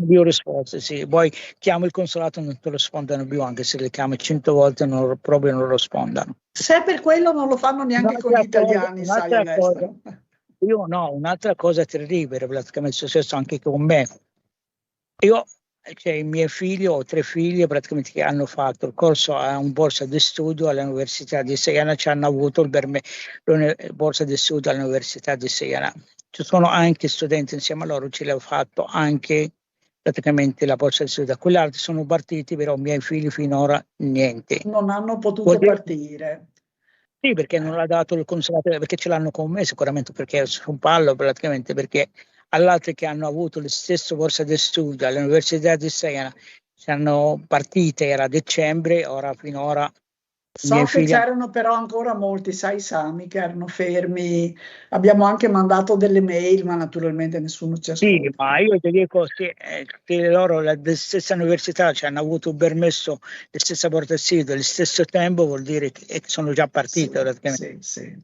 Io risposte, sì. Poi chiamo il consolato e non ti rispondono più, anche se le chiami 100 volte proprio non rispondono. Se per quello non lo fanno neanche con gli italiani, sai, all'estero. io no, un'altra cosa terribile praticamente è successo anche con me. Io, cioè, i miei figli, ho 3 figli praticamente che hanno fatto il corso a un borsa di studio all'Università di Siena, ci hanno avuto borsa di studio all'Università di Siena. Ci sono anche studenti insieme a loro, ce l'ho fatto anche praticamente la borsa di studio. Quegli altri sono partiti, però i miei figli finora niente. Non hanno potuto Vuol dire- partire. Sì, perché non l'ha dato il consolato, perché ce l'hanno con me sicuramente, perché su un pallo praticamente, perché all'altro che hanno avuto lo stesso borsa di studio all'Università di Siena, hanno partite, era dicembre, ora finora i So miei che figli... c'erano però ancora molti, sai, Sami, che erano fermi. Abbiamo anche mandato delle mail, ma naturalmente nessuno ci Sì, ascolta. ma io ti dico che loro la stessa università ci hanno avuto permesso la stessa borsa di studio, allo stesso tempo vuol dire che sono già Sì, partite praticamente. sì.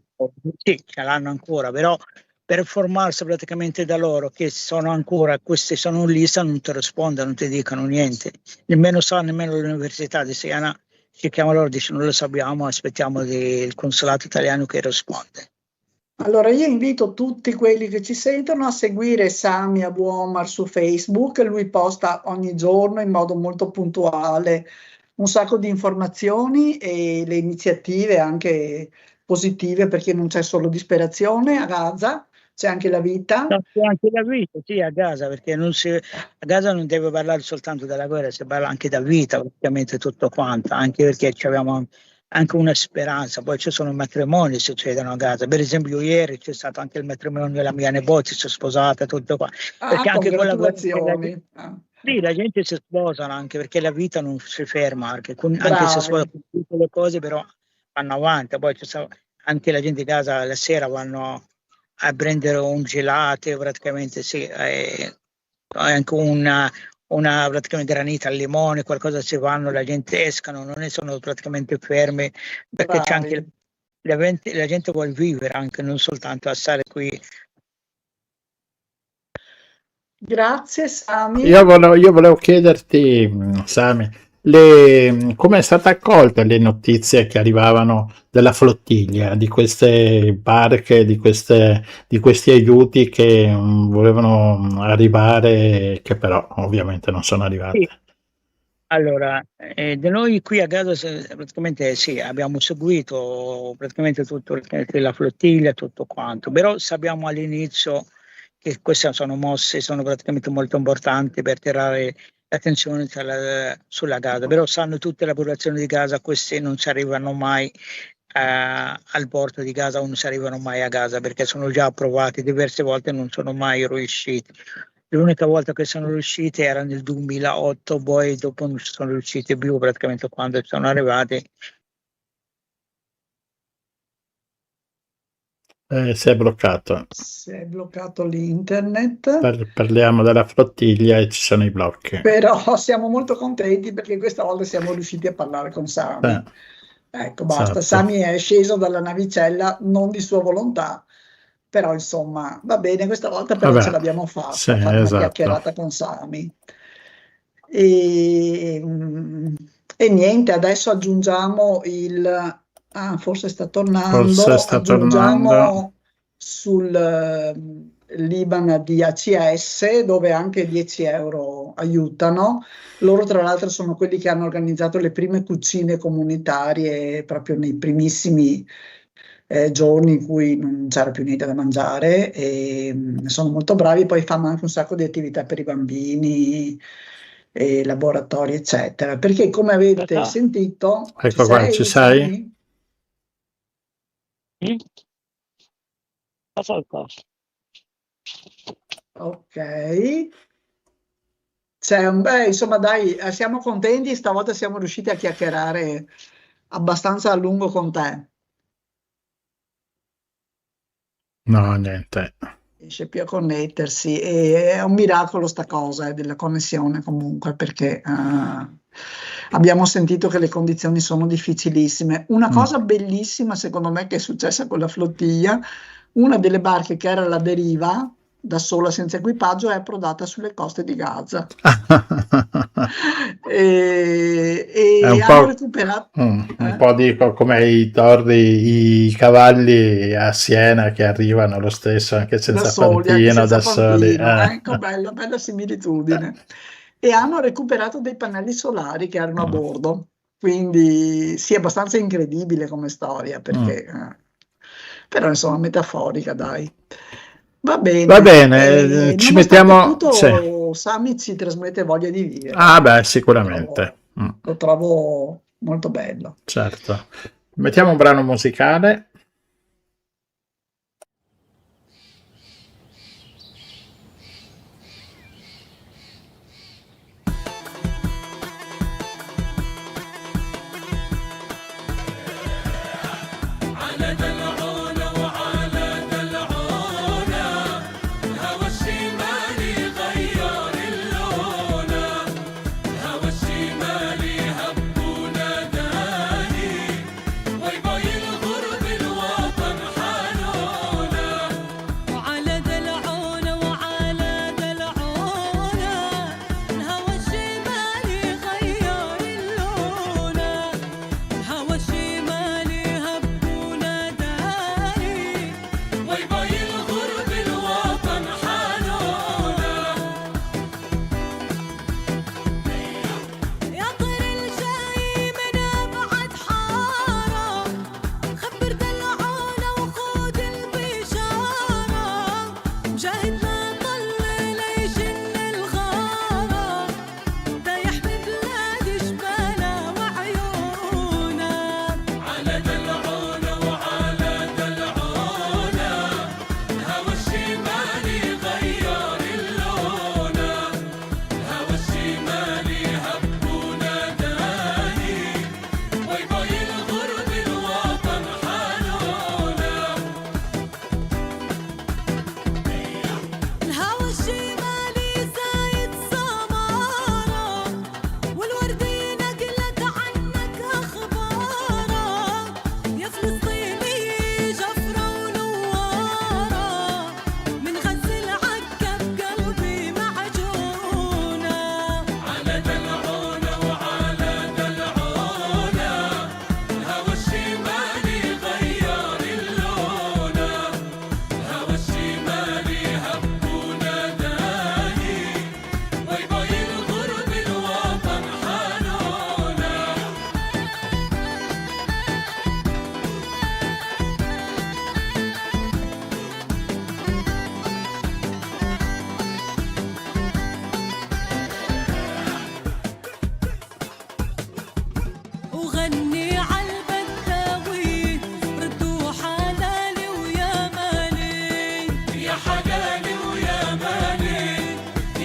Sì, ce l'hanno ancora, però per formarsi praticamente da loro che sono ancora, questi sono lì, non ti rispondono, non ti dicono niente, nemmeno l'università di Siena ci chiama loro, dice non lo sappiamo, aspettiamo il consolato italiano che risponde. Allora, io invito tutti quelli che ci sentono a seguire Sami Abu Omar su Facebook. Lui posta ogni giorno in modo molto puntuale un sacco di informazioni e le iniziative anche positive, perché non c'è solo disperazione a Gaza, c'è anche la vita. No, c'è anche la vita, sì, a Gaza, perché a Gaza non deve parlare soltanto della guerra, si parla anche da vita, praticamente tutto quanto, anche perché abbiamo anche una speranza, poi ci sono matrimoni che succedono a Gaza, per esempio ieri c'è stato anche il matrimonio della mia nipote, si è sposata, tutto qua, perché Ah, anche con la guerra congratulazioni. sì, la gente si sposano anche perché la vita non si ferma, anche se si Bravi. con tutte le cose, però vanno avanti, poi anche la gente di casa la sera vanno a prendere un gelato, praticamente sì, anche una praticamente granita al limone, qualcosa si vanno, la gente escano, non sono praticamente ferme, perché c'è anche Bravi. la gente vuole vivere anche, non soltanto a stare qui. Grazie, Sami. Io volevo chiederti, Sami, come è stata accolta le notizie che arrivavano dalla flottiglia, di queste barche, di questi aiuti che volevano arrivare, che però ovviamente non sono arrivate. Sì. Allora, da noi qui a Gaza praticamente sì, abbiamo seguito praticamente tutta la flottiglia, tutto quanto, però sappiamo all'inizio che queste sono mosse, sono praticamente molto importanti per tirare l'attenzione sulla Gaza, però sanno tutte le popolazioni di Gaza, queste non ci arrivano mai al porto di Gaza o non ci arrivano mai a Gaza perché sono già approvati diverse volte e non sono mai riusciti. L'unica volta che sono riusciti era nel 2008, poi dopo non ci sono riusciti più praticamente quando sono arrivati. Si è bloccato. Si è bloccato l'internet. Parliamo della flottiglia e ci sono i blocchi. Però siamo molto contenti perché questa volta siamo riusciti a parlare con Sami. Ecco, basta. Esatto. Sami è sceso dalla navicella, non di sua volontà, però insomma va bene, questa volta però Vabbè, ce l'abbiamo fatta sì, a fare una esatto. chiacchierata con Sami. E niente, adesso aggiungiamo il... Ah, forse sta tornando. Forse sta Aggiungiamo tornando. sul l'Iban di ACS dove anche 10 euro aiutano. Loro tra l'altro sono quelli che hanno organizzato le prime cucine comunitarie proprio nei primissimi giorni in cui non c'era più niente da mangiare e sono molto bravi, poi fanno anche un sacco di attività per i bambini, e laboratori eccetera, perché come avete sentito, Ecco qua, ci sei? Sami? Ok. Insomma, dai, siamo contenti, stavolta siamo riusciti a chiacchierare abbastanza a lungo con te. No, niente. Riesce più a connettersi e è un miracolo sta cosa della connessione comunque perché abbiamo sentito che le condizioni sono difficilissime. Una cosa bellissima secondo me che è successa con la flottiglia, una delle barche che era alla deriva da sola senza equipaggio, è approdata sulle coste di Gaza. E È un hanno po', recuperato... un po' dico come i cavalli a Siena che arrivano lo stesso anche Da senza soli, anche fantino, da senza soli. fantino. Ecco, bella similitudine. E hanno recuperato dei pannelli solari che erano a bordo. Quindi sì, è abbastanza incredibile come storia, perché però insomma metaforica, dai. Va Va bene, bene, ci nonostante mettiamo. Sì. tutto, Summit ci trasmette voglia di vivere, Ah, beh, Lo sicuramente. lo trovo molto bello. Certo. Mettiamo un brano musicale. على دلعونا وعلى دلعونا الهوى الشمالي غير اللونة الهوى الشمالي هبونا داني باي باي الغرب الوطن حنونا وعلى دلعونا وعلى دلعونا الهوى الشمالي غير اللونة الهوى الشمالي هبونا داني باي باي الغرب الوطن حنونا يا طير الجاي من أبعد حارة خبر دلعونا وخود البشارة مجاهدنا طل ليشن الغارة دايح ببلاد جبالة وعيونا على دلعونا وعلى دلعونا الهوى الشمالي غير اللونة الهوى الشمالي هبونا داني باي باي الغرب الوطن حنونا الهوى الشمالي زايد سمارة والوردي نقلت عنك أخبارة يا فلسطيني جفرة ونوارة من غزة العكا بقلبي معجونة على دلعونا وعلى دلعونا الهوى الشمالي غير اللونة الهوى الشمالي هبونا داني باي باي الغرب الوطن حنونا وغني عالبداوي ردوا حلالي ويا مالي يا حلالي ويا مالي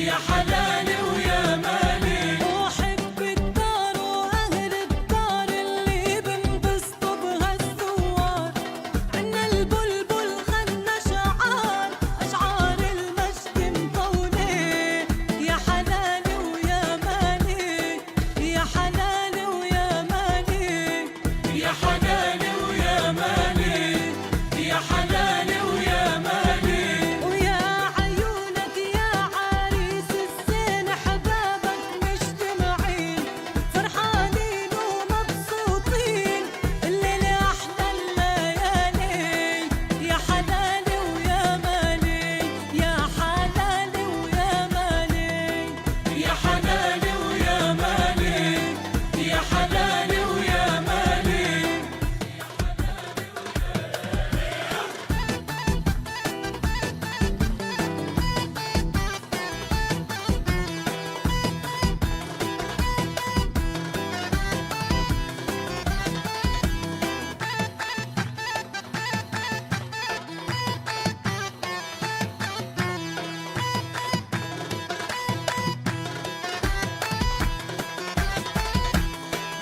يا حلالي ويا مالي أحب الدار وأهل الدار اللي بنبسطوا بهالثوار عنا البلبل غنى شعار أشعار المجد مطولة يا حلالي ويا مالي يا حلالي ويا مالي يا حلالي ويا مالي يا حلالي ويا مالي ويا عيونك يا عريس الزين حبابك مجتمعين فرحانين ومبسوطين الليلة أحلى الليالي يا حلالي ويا مالي يا حلالي ويا مالي يا حلالي ويا مالي يا حلالي ويا مالي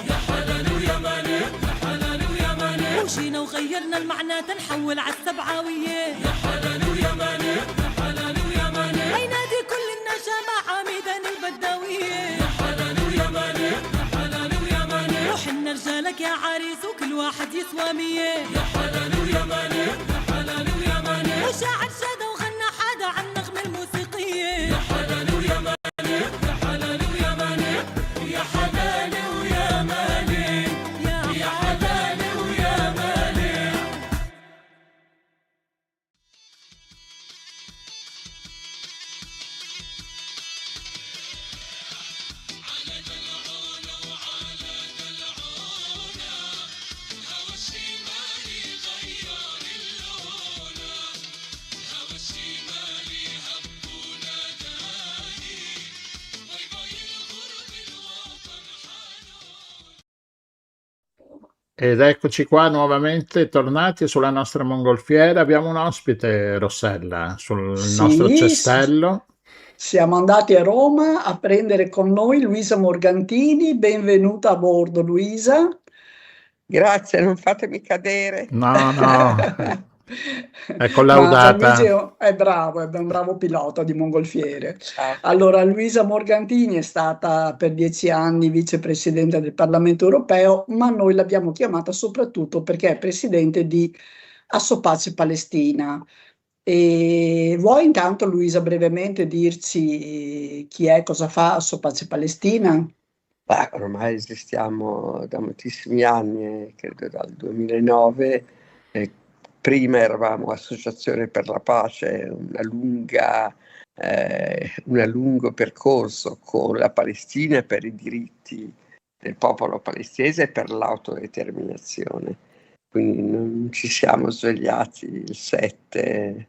يا حلال ويا مالي يا حلال ويا مالي وجينا وغيرنا المعنى تنحول عالسبعاوية يا حلال ويا مالي يا حلال ويا مالي هينادي كل النجامة عميدان البداوية يا حلال ويا مالي يا حلال ويا مالي روح لنا رجالك يا عريس وكل واحد يسوى مية يا حلال ويا مالي يا حلال ويا مالي وشاعر شادة وغنى حدا عن نغمة Ed eccoci qua nuovamente tornati sulla nostra mongolfiera. Abbiamo un ospite, Rossella, sul nostro Sì, cestello. siamo andati a Roma a prendere con noi Luisa Morgantini. Benvenuta a bordo, Luisa. Grazie, non fatemi cadere. No, no, è Ma Gianluigi collaudata. è bravo, è un bravo pilota di mongolfiere. Ciao. Allora, Luisa Morgantini è stata per 10 anni vicepresidente del Parlamento europeo, ma noi l'abbiamo chiamata soprattutto perché è presidente di Assopace Palestina. E vuoi intanto, Luisa, brevemente dirci chi è, cosa fa Assopace Palestina? Beh, ormai esistiamo da moltissimi anni, credo dal 2009. Prima eravamo Associazione per la Pace, un lungo percorso con la Palestina per i diritti del popolo palestinese e per l'autodeterminazione. Quindi non ci siamo svegliati il 7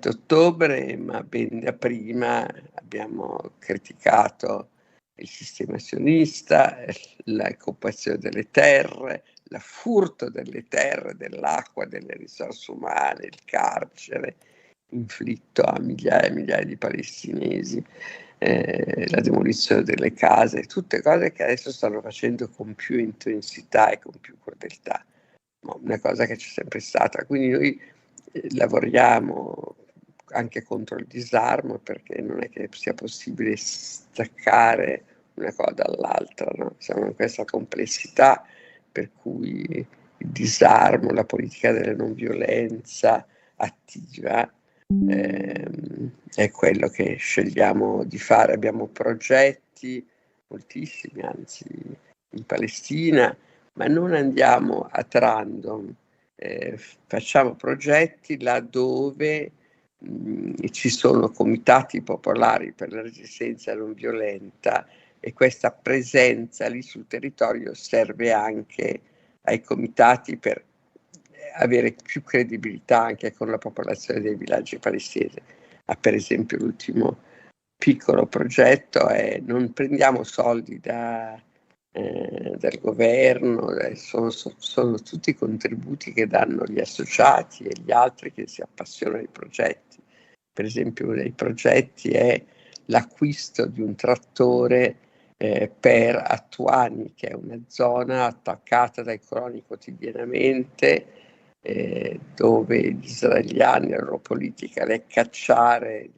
ottobre, ma ben da prima abbiamo criticato il sistema sionista, l'occupazione delle terre, il furto delle terre, dell'acqua, delle risorse umane, il carcere inflitto a migliaia e migliaia di palestinesi, la demolizione delle case, tutte cose che adesso stanno facendo con più intensità e con più crudeltà, ma una cosa che c'è sempre stata. Quindi noi lavoriamo anche contro il disarmo, perché non è che sia possibile staccare una cosa dall'altra, no? Siamo in questa complessità per cui il disarmo, la politica della non violenza attiva è quello che scegliamo di fare. Abbiamo progetti, moltissimi anzi, in Palestina, ma non andiamo a random, facciamo progetti laddove ci sono comitati popolari per la resistenza non violenta, e questa presenza lì sul territorio serve anche ai comitati per avere più credibilità anche con la popolazione dei villaggi palestinesi. Ma per esempio l'ultimo piccolo progetto è: non prendiamo soldi dal governo, sono tutti contributi che danno gli associati e gli altri che si appassionano ai progetti. Per esempio uno dei progetti è l'acquisto di un trattore per Attuani, che è una zona attaccata dai coloni quotidianamente, dove gli israeliani, la loro politica è cacciare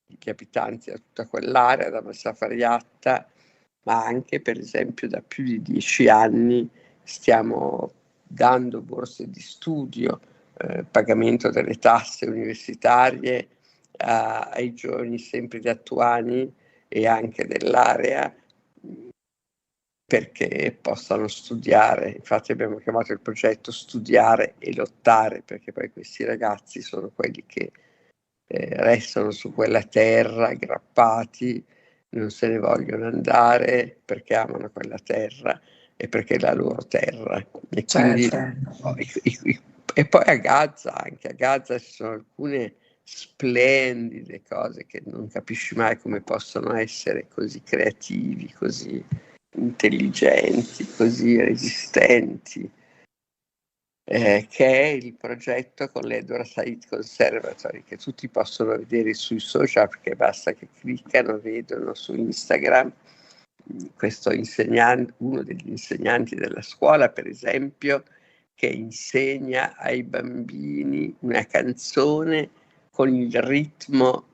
gli abitanti da tutta quell'area, da Massafariatta, ma anche per esempio da più di 10 anni stiamo dando borse di studio, pagamento delle tasse universitarie ai giovani sempre di Attuani e anche dell'area, perché possano studiare. Infatti abbiamo chiamato il progetto Studiare e Lottare, perché poi questi ragazzi sono quelli che restano su quella terra aggrappati, non se ne vogliono andare perché amano quella terra e perché è la loro terra. E quindi e poi a Gaza, anche a Gaza ci sono alcune splendide cose che non capisci mai come possono essere così creativi, così intelligenti, così resistenti, che è il progetto con l'Edward Said Conservatory, che tutti possono vedere sui social, perché basta che cliccano, vedono su Instagram. Questo insegnante, uno degli insegnanti della scuola, per esempio, che insegna ai bambini una canzone con il ritmo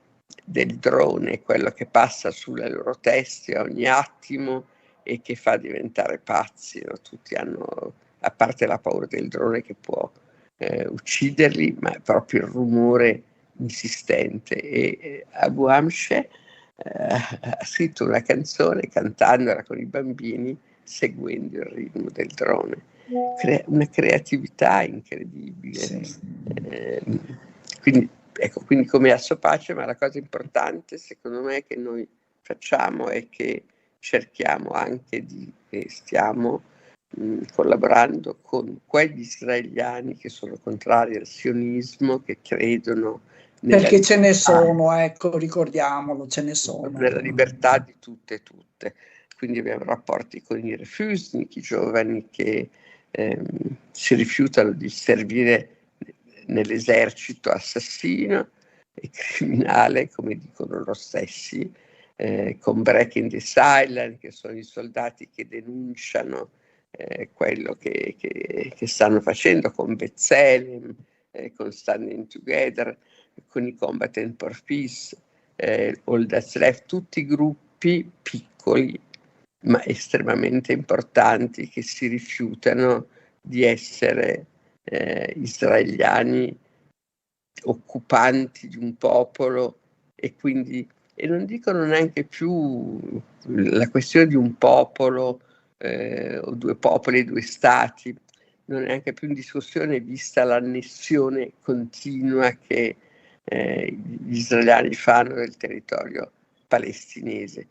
del drone, quello che passa sulle loro teste ogni attimo e che fa diventare pazzi, no? Tutti hanno, a parte la paura del drone che può ucciderli, ma proprio il rumore insistente. E Abu Amsheh ha scritto una canzone cantandola con i bambini, seguendo il ritmo del drone. Una creatività incredibile. Sì. Quindi come Assopace, ma la cosa importante secondo me che noi facciamo è che cerchiamo anche che stiamo collaborando con quegli israeliani che sono contrari al sionismo, che credono perché ce ne sono, ecco, ricordiamolo, ce ne sono. Nella libertà di tutte e tutte. Quindi abbiamo rapporti con i refusnik, i giovani che si rifiutano di servire nell'esercito assassino e criminale, come dicono loro stessi, con Breaking the Silence, che sono i soldati che denunciano quello che stanno facendo, con B'Tselem, con Standing Together, con i Combatant for Peace, All That's Left, tutti gruppi piccoli ma estremamente importanti che si rifiutano di essere israeliani occupanti di un popolo, e quindi non dicono neanche più la questione di un popolo o due popoli e due stati, non è neanche più in discussione vista l'annessione continua che gli israeliani fanno del territorio palestinese.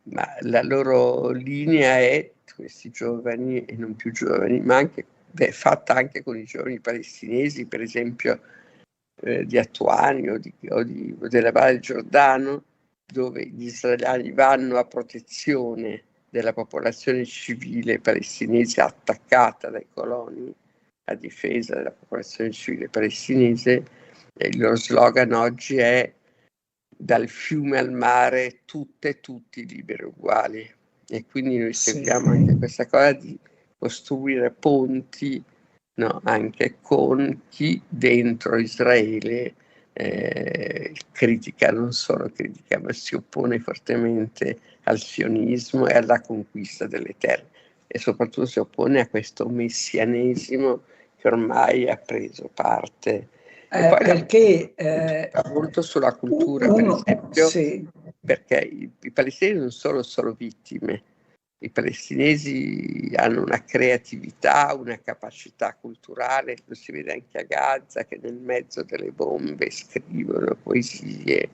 Ma la loro linea è, questi giovani e non più giovani, ma anche fatta anche con i giovani palestinesi, per esempio di Attuani o della Valle del Giordano, dove gli israeliani vanno a protezione della popolazione civile palestinese attaccata dai coloni, a difesa della popolazione civile palestinese. Il loro slogan oggi è: dal fiume al mare, tutti liberi e uguali. E quindi noi seguiamo anche questa cosa di costruire ponti, no, anche con chi dentro Israele critica, non solo critica, ma si oppone fortemente al sionismo e alla conquista delle terre, e soprattutto si oppone a questo messianesimo che ormai ha preso parte. E poi perché molto sulla cultura, per esempio, perché i palestinesi non sono solo vittime, i palestinesi hanno una creatività, una capacità culturale, lo si vede anche a Gaza, che nel mezzo delle bombe scrivono poesie,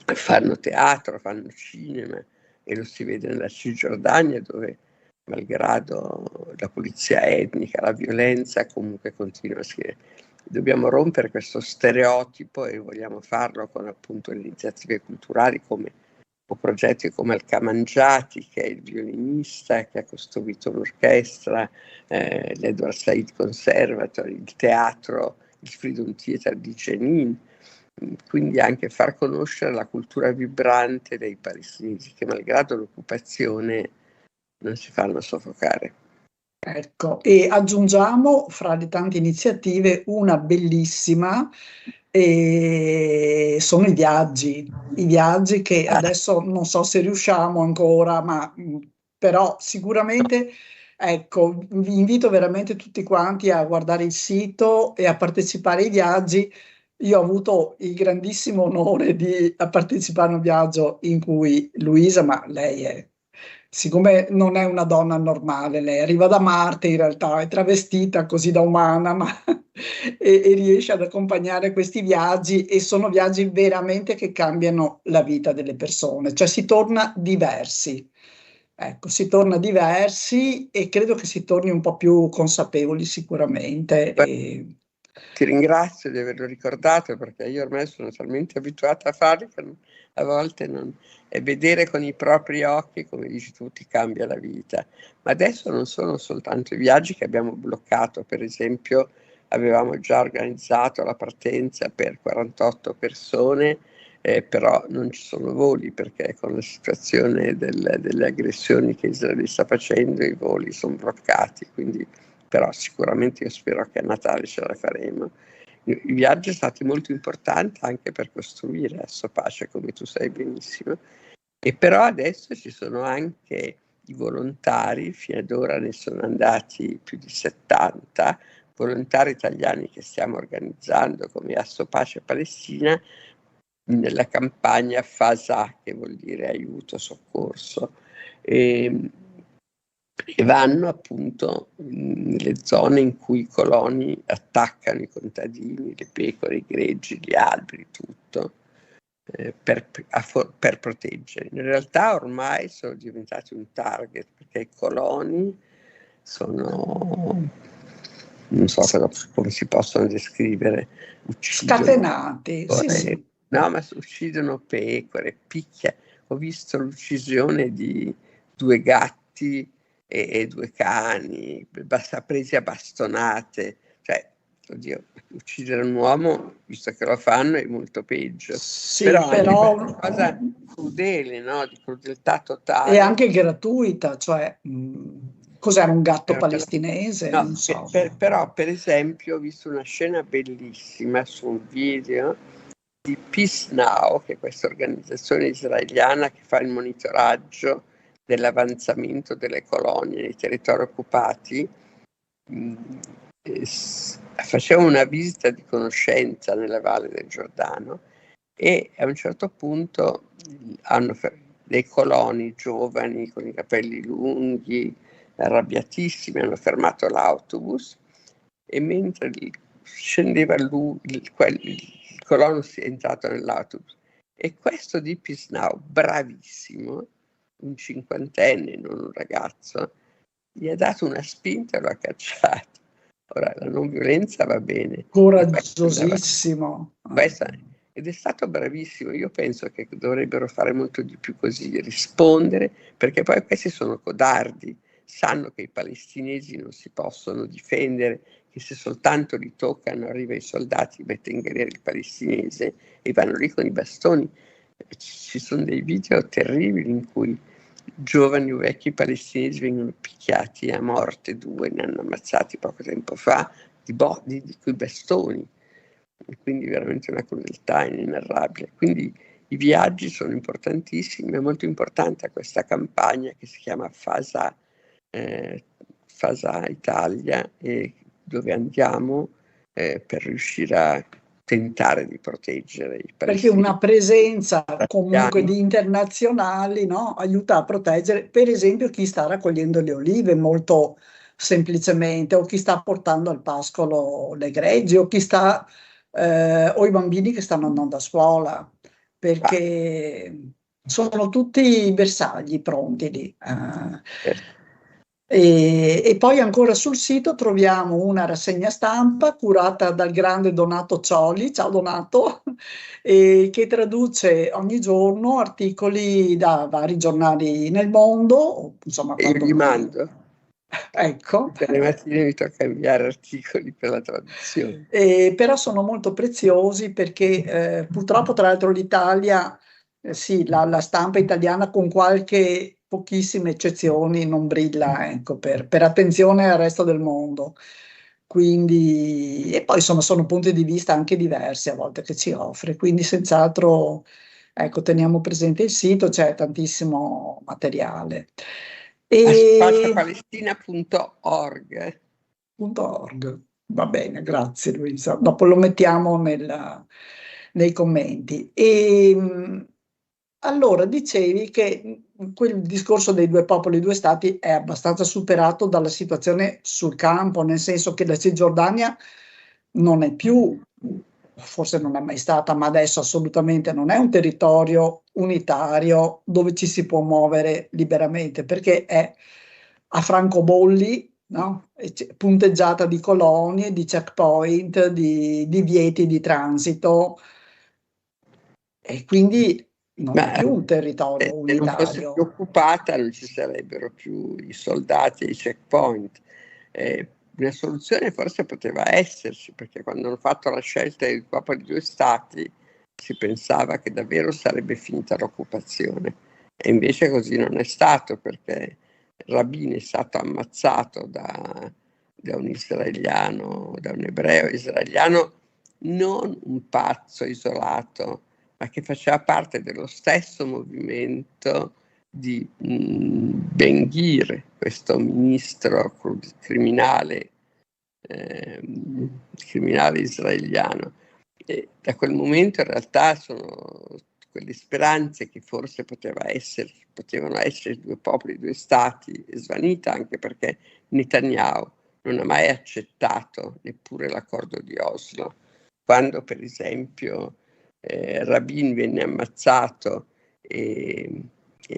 fanno teatro, fanno cinema, e lo si vede nella Cisgiordania, dove malgrado la pulizia etnica, la violenza, comunque continua a scrivere. Dobbiamo rompere questo stereotipo e vogliamo farlo con appunto le iniziative culturali o progetti come il Kamanjati, che è il violinista che ha costruito l'orchestra, l'Edward Said Conservatory, il teatro, il Freedom Theater di Jenin. Quindi anche far conoscere la cultura vibrante dei palestinesi, che malgrado l'occupazione non si fanno soffocare. Ecco, e aggiungiamo fra le tante iniziative una bellissima, sono i viaggi che adesso non so se riusciamo ancora, ma però sicuramente, ecco, vi invito veramente tutti quanti a guardare il sito e a partecipare ai viaggi. Io ho avuto il grandissimo onore di partecipare a un viaggio in cui Luisa, ma lei siccome non è una donna normale, lei arriva da Marte, in realtà è travestita così da umana, ma e riesce ad accompagnare questi viaggi, e sono viaggi veramente che cambiano la vita delle persone, cioè si torna diversi. Ecco, si torna diversi e credo che si torni un po' più consapevoli sicuramente. Ti ringrazio di averlo ricordato, perché io ormai sono talmente abituata a farli che a volte non... E vedere con i propri occhi, come dici tu, ti cambia la vita. Ma adesso non sono soltanto i viaggi che abbiamo bloccato. Per esempio, avevamo già organizzato la partenza per 48 persone, però non ci sono voli, perché con la situazione delle aggressioni che Israele sta facendo i voli sono bloccati. Quindi, però sicuramente io spero che a Natale ce la faremo. I viaggi sono stati molto importanti anche per costruire Assopace, come tu sai benissimo, e però adesso ci sono anche i volontari, fino ad ora ne sono andati più di 70 volontari italiani che stiamo organizzando come Assopace Palestina nella campagna FASA, che vuol dire aiuto, soccorso, e vanno appunto nelle zone in cui i coloni attaccano i contadini, le pecore, i greggi, gli alberi, tutto, per proteggere. In realtà ormai sono diventati un target, perché i coloni sono, non so come si possono descrivere, scatenati, sì. No, ma uccidono pecore, picchia. Ho visto l'uccisione di 2 gatti e 2 cani, presi a bastonate, cioè, oddio, uccidere un uomo, visto che lo fanno, è molto peggio. Sì, Però anche però una cosa crudele, no? Di crudeltà è totale. anche gratuita, cioè cos'era un gatto Però- palestinese? no, Non so. però, per esempio, ho visto una scena bellissima su un video di Peace Now, che è questa organizzazione israeliana che fa il monitoraggio dell'avanzamento delle colonie nei territori occupati. Faceva una visita di conoscenza nella Valle del Giordano e a un certo punto hanno dei coloni giovani con i capelli lunghi, arrabbiatissimi, hanno fermato l'autobus e mentre scendeva lui, il colono si è entrato nell'autobus e questo di Peace Now, bravissimo, un 50enne, non un ragazzo, gli ha dato una spinta e lo ha cacciato. Ora, la non violenza va bene. Coraggiosissimo. Ed è stato bravissimo. Io penso che dovrebbero fare molto di più così, rispondere, perché poi questi sono codardi, sanno che i palestinesi non si possono difendere, che se soltanto li toccano arriva i soldati, mette in galera il palestinese e vanno lì con i bastoni. Ci sono dei video terribili in cui giovani o vecchi palestinesi vengono picchiati a morte, 2 ne hanno ammazzati poco tempo fa, di quei bastoni. Quindi veramente una crudeltà inenarrabile. Quindi i viaggi sono importantissimi, è molto importante questa campagna che si chiama Fasa Italia, dove andiamo per riuscire a tentare di proteggere i Perché palestinesi. una presenza comunque di internazionali, no, aiuta a proteggere, per esempio, chi sta raccogliendo le olive molto semplicemente, o chi sta portando al pascolo le greggi, o chi sta o i bambini che stanno andando a scuola, perché sono tutti bersagli pronti lì. E poi ancora sul sito troviamo una rassegna stampa curata dal grande Donato Cioli, ciao Donato, che traduce ogni giorno articoli da vari giornali nel mondo, insomma, E io gli mando. Ecco. Tutte le mattine mi tocca inviare articoli per la traduzione. Però sono molto preziosi perché purtroppo, tra l'altro, l'Italia, sì, la stampa italiana con qualche pochissime eccezioni non brilla, ecco, per attenzione al resto del mondo. Quindi, e poi insomma sono punti di vista anche diversi a volte che ci offre, quindi senz'altro, ecco, teniamo presente il sito, c'è tantissimo materiale. Spacciapalestina.org. Va bene, grazie Luisa. Dopo lo mettiamo nei commenti. Allora, dicevi che quel discorso dei 2 popoli, 2 stati è abbastanza superato dalla situazione sul campo, nel senso che la Cisgiordania non è più, forse non è mai stata, ma adesso assolutamente non è un territorio unitario dove ci si può muovere liberamente, perché è a francobolli, no? Punteggiata di colonie, di checkpoint, di divieti di transito, e quindi non è più un territorio Se non fosse unitario. più occupata non ci sarebbero più i soldati e i checkpoint. Una soluzione forse poteva esserci, perché quando hanno fatto la scelta del popolo di 2 stati si pensava che davvero sarebbe finita l'occupazione, e invece così non è stato, perché Rabin è stato ammazzato da un israeliano, da un ebreo israeliano, non un pazzo isolato, ma che faceva parte dello stesso movimento di Ben Gvir, questo ministro criminale israeliano. E da quel momento in realtà sono quelle speranze che forse potevano essere 2 popoli, 2 stati, è svanita, anche perché Netanyahu non ha mai accettato neppure l'accordo di Oslo. Quando per esempio Rabin venne ammazzato e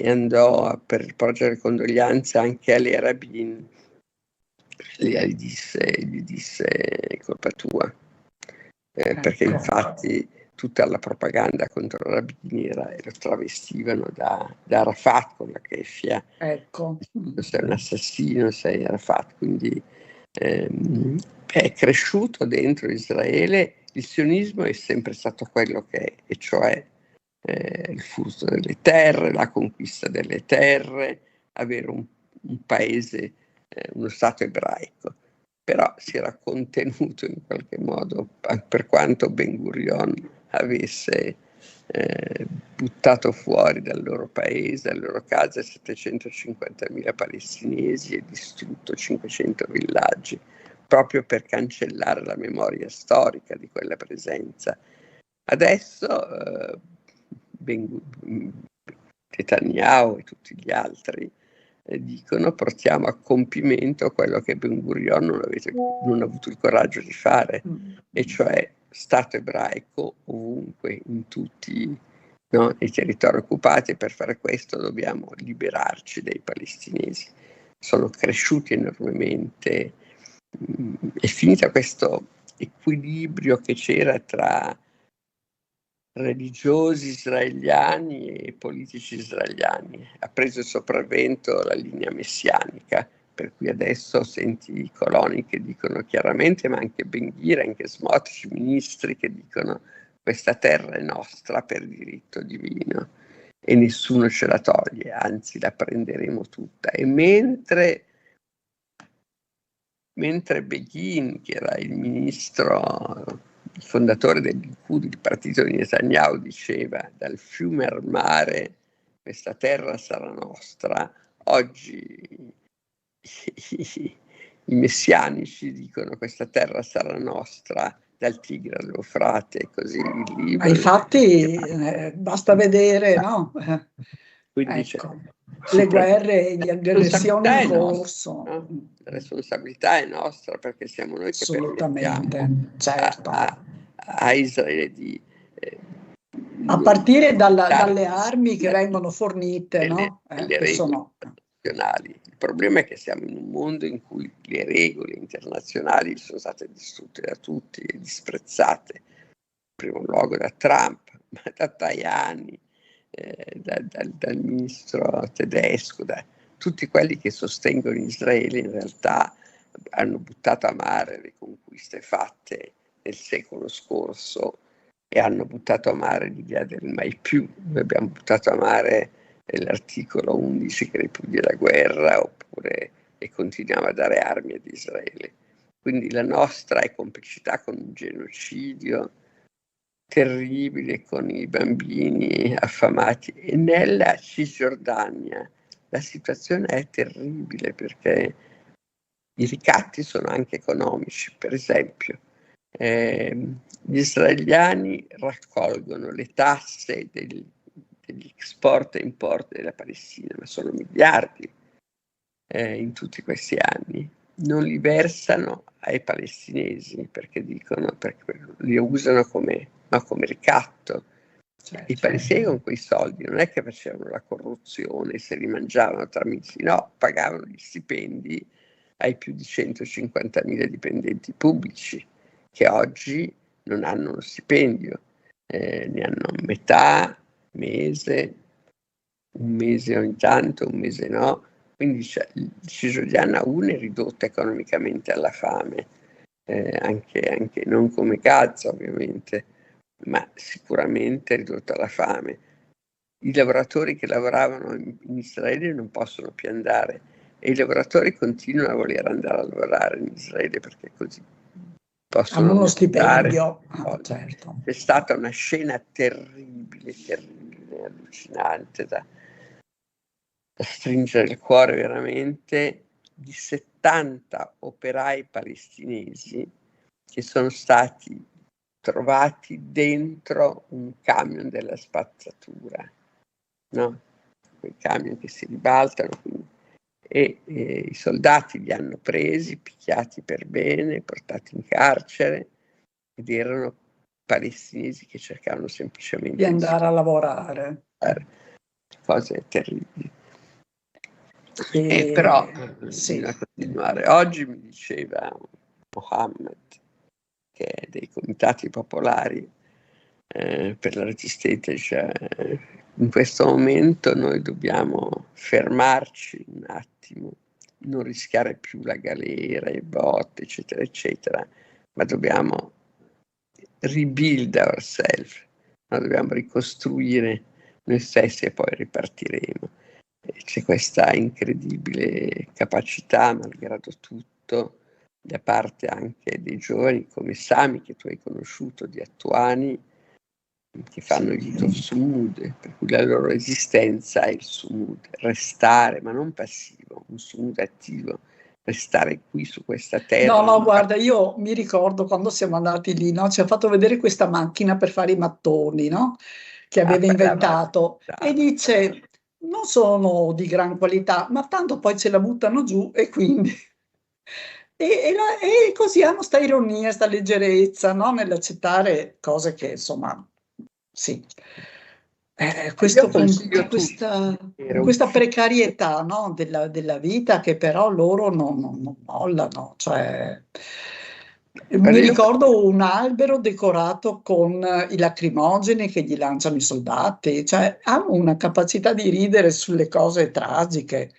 andò per porgere condoglianze anche a Lea Rabin, gli disse è colpa tua, perché infatti tutta la propaganda contro Rabin e lo travestivano da Arafat con la keffia. Ecco. Sei un assassino, sei Arafat. Quindi è cresciuto dentro Israele. Il sionismo è sempre stato quello che è, e cioè il furto delle terre, la conquista delle terre, avere un paese, uno stato ebraico. Però si era contenuto in qualche modo, per quanto Ben Gurion avesse buttato fuori dal loro paese, dalle loro case, 750.000 palestinesi e distrutto 500 villaggi, proprio per cancellare la memoria storica di quella presenza. Adesso Netanyahu e tutti gli altri dicono: portiamo a compimento quello che Ben Gurion non ha avuto il coraggio di fare, e cioè Stato ebraico ovunque, in tutti, no, i territori occupati. Per fare questo dobbiamo liberarci dai palestinesi. Sono cresciuti enormemente. È finita questo equilibrio che c'era tra religiosi israeliani e politici israeliani. Ha preso il sopravvento la linea messianica, per cui adesso senti i coloni che dicono chiaramente, ma anche Ben-Gvir, anche Smotrich, ministri che dicono: questa terra è nostra per diritto divino e nessuno ce la toglie, anzi la prenderemo tutta. E mentre Begin, che era il ministro, il fondatore del Likud, il partito di Netanyahu, diceva: dal fiume al mare questa terra sarà nostra, oggi i messianici dicono: questa terra sarà nostra dal Tigre all'Eufrate, e così il Libano. Ma infatti basta vedere, no? Quindi ecco, le guerre e le aggressioni in corso. No? La responsabilità è nostra, perché siamo noi che assolutamente, certo. a Israele di a partire dalle armi che vengono fornite, no? Le Che sono internazionali. Il problema è che siamo in un mondo in cui le regole internazionali sono state distrutte da tutti e disprezzate, in primo luogo da Trump, ma da Tajani, dal ministro tedesco, da tutti quelli che sostengono Israele. In realtà hanno buttato a mare le conquiste fatte nel secolo scorso e hanno buttato a mare l'idea del mai più. Noi abbiamo buttato a mare l'articolo 11 che ripudia la guerra, e continuiamo a dare armi ad Israele. Quindi la nostra è complicità con un genocidio terribile, con i bambini affamati. E nella Cisgiordania la situazione è terribile, perché i ricatti sono anche economici. Per esempio, gli israeliani raccolgono le tasse degli export e import della Palestina, ma sono miliardi in tutti questi anni. Non li versano ai palestinesi, perché dicono, perché li usano come ricatto. certo. I palestinesi con quei soldi non è che facevano la corruzione, se li mangiavano tra amici, no, pagavano gli stipendi ai più di 150.000 dipendenti pubblici, che oggi non hanno uno stipendio, ne hanno metà, mese, un mese ogni tanto, un mese no. Quindi il Cisgiordania è ridotta economicamente alla fame, anche non come Gaza ovviamente, ma sicuramente ridotta alla fame. I lavoratori che lavoravano in Israele non possono più andare, e i lavoratori continuano a voler andare a lavorare in Israele, perché così possono hanno uno stipendio. Certo. È stata una scena terribile, allucinante, da stringere il cuore veramente, di 70 operai palestinesi che sono stati trovati dentro un camion della spazzatura, no? Quei camion che si ribaltano, e i soldati li hanno presi, picchiati per bene, portati in carcere, ed erano palestinesi che cercavano semplicemente di andare a lavorare. Cose terribili. Però bisogna continuare. Oggi mi diceva Mohammed, che è dei comitati popolari, per la resistenza. In questo momento noi dobbiamo fermarci un attimo, non rischiare più la galera, i botti, eccetera, eccetera, ma dobbiamo rebuild ourselves, no? Dobbiamo ricostruire noi stessi e poi ripartiremo. C'è questa incredibile capacità, malgrado tutto, da parte anche dei giovani come Sami, che tu hai conosciuto, di Attuani, che fanno il Youth of Sumud, per cui la loro esistenza è il Sumud, restare, ma non passivo, un Sumud attivo, restare qui su questa terra. No, guarda, io mi ricordo quando siamo andati lì, no? Ci ha fatto vedere questa macchina per fare i mattoni, no? Che aveva inventato, e dice, non sono di gran qualità, ma tanto poi ce la buttano giù e quindi... E così hanno sta ironia, sta leggerezza, no? Nell'accettare cose che, insomma, sì. Questa precarietà, no? della vita, che però loro non mollano. Cioè, mi ricordo un albero decorato con i lacrimogeni che gli lanciano i soldati, cioè hanno una capacità di ridere sulle cose tragiche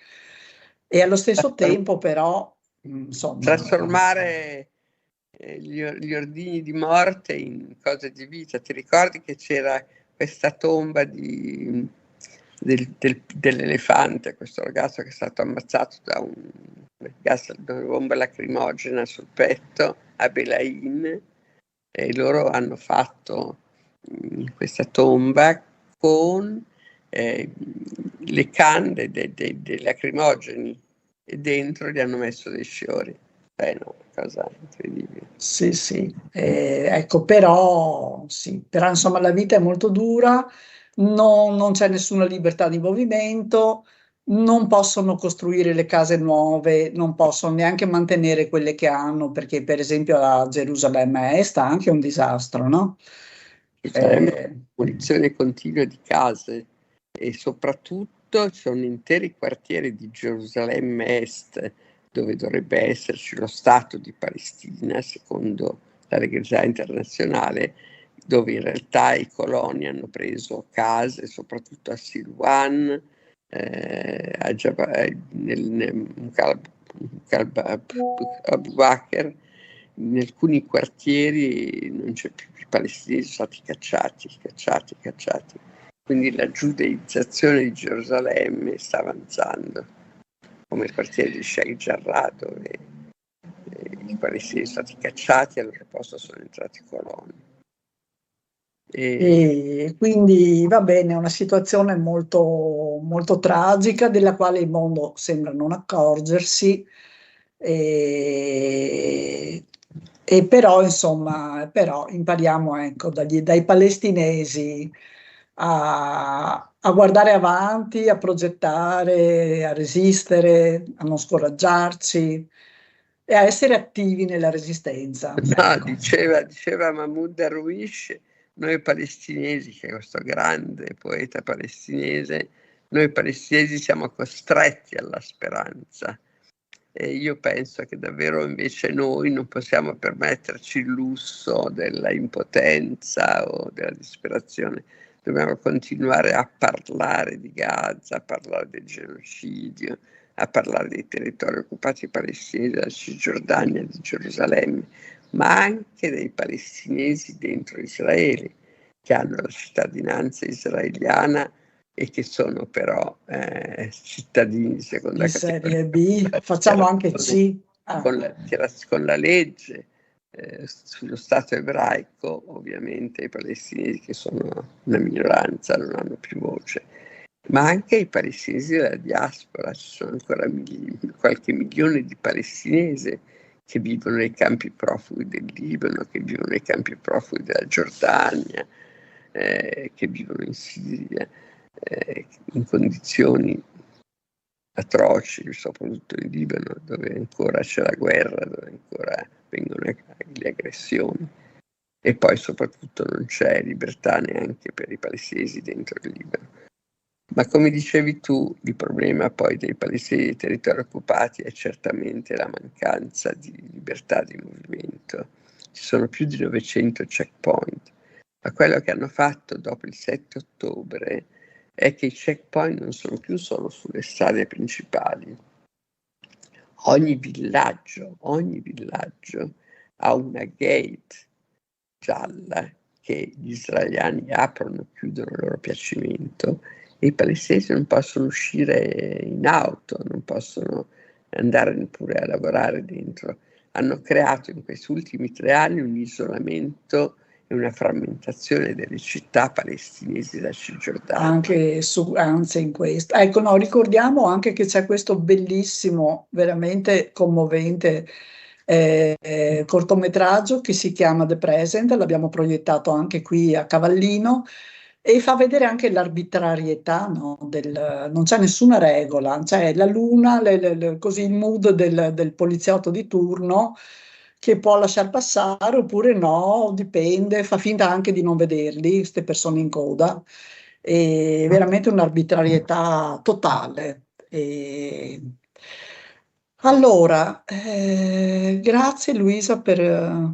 e allo stesso tempo però, insomma, trasformare gli ordini di morte in cose di vita. Ti ricordi che c'era questa tomba dell'elefante, questo ragazzo che è stato ammazzato da una bomba lacrimogena sul petto a Belain, e loro hanno fatto questa tomba con le canne dei lacrimogeni, e dentro gli hanno messo dei fiori. No, una cosa incredibile. Sì, ecco, però insomma la vita è molto dura, non c'è nessuna libertà di movimento, non possono costruire le case nuove, non possono neanche mantenere quelle che hanno, perché per esempio a Gerusalemme Est è anche un disastro, no? Demolizione continua di case, e soprattutto ci sono interi quartieri di Gerusalemme Est dove dovrebbe esserci lo Stato di Palestina, secondo la legalità internazionale, dove in realtà i coloni hanno preso case, soprattutto a Silwan, a Abu Bakr. In alcuni quartieri non c'è più, i palestinesi sono stati cacciati. Quindi la giudeizzazione di Gerusalemme sta avanzando, come il quartiere di Sheikh Jarrah, dove i palestinesi sono stati cacciati e al loro posto sono entrati coloni. E quindi va bene, è una situazione molto, molto tragica della quale il mondo sembra non accorgersi, e però insomma impariamo, ecco, dai palestinesi a guardare avanti, a progettare, a resistere, a non scoraggiarci e a essere attivi nella resistenza. No, ecco. diceva Mahmoud Darwish, noi palestinesi, che è questo grande poeta palestinese, noi palestinesi siamo costretti alla speranza. E io penso che davvero invece noi non possiamo permetterci il lusso della impotenza o della disperazione. Dobbiamo continuare a parlare di Gaza, a parlare del genocidio, a parlare dei territori occupati palestinesi, della Cisgiordania, di Gerusalemme, ma anche dei palestinesi dentro Israele, che hanno la cittadinanza israeliana e che sono però cittadini di seconda di serie B, facciamo anche C. Con la legge sullo Stato ebraico, ovviamente i palestinesi, che sono una minoranza, non hanno più voce, ma anche i palestinesi della diaspora. Ci sono ancora qualche milione di palestinesi che vivono nei campi profughi del Libano, che vivono nei campi profughi della Giordania, che vivono in Siria, in condizioni atroci, soprattutto in Libano, dove ancora c'è la guerra, dove ancora vengono le aggressioni, e poi soprattutto non c'è libertà neanche per i palestinesi dentro il Libano. Ma come dicevi tu, il problema poi dei palestinesi dei territori occupati è certamente la mancanza di libertà di movimento. Ci sono più di 900 checkpoint, Ma quello che hanno fatto dopo il 7 ottobre è che i checkpoint non sono più solo sulle strade principali. Ogni villaggio ha una gate gialla che gli israeliani aprono e chiudono il loro piacimento, e i palestinesi non possono uscire in auto, non possono andare neppure a lavorare dentro. Hanno creato in questi ultimi 3 anni un isolamento e una frammentazione delle città palestinesi da Cisgiordania. Anzi in questo. Ecco, no, ricordiamo anche che c'è questo bellissimo, veramente commovente cortometraggio che si chiama The Present, l'abbiamo proiettato anche qui a Cavallino, e fa vedere anche l'arbitrarietà, no, non c'è nessuna regola, c'è la luna, così il mood del poliziotto di turno che può lasciar passare oppure no, dipende, fa finta anche di non vederli, queste persone in coda, è veramente un'arbitrarietà totale. Allora, grazie Luisa per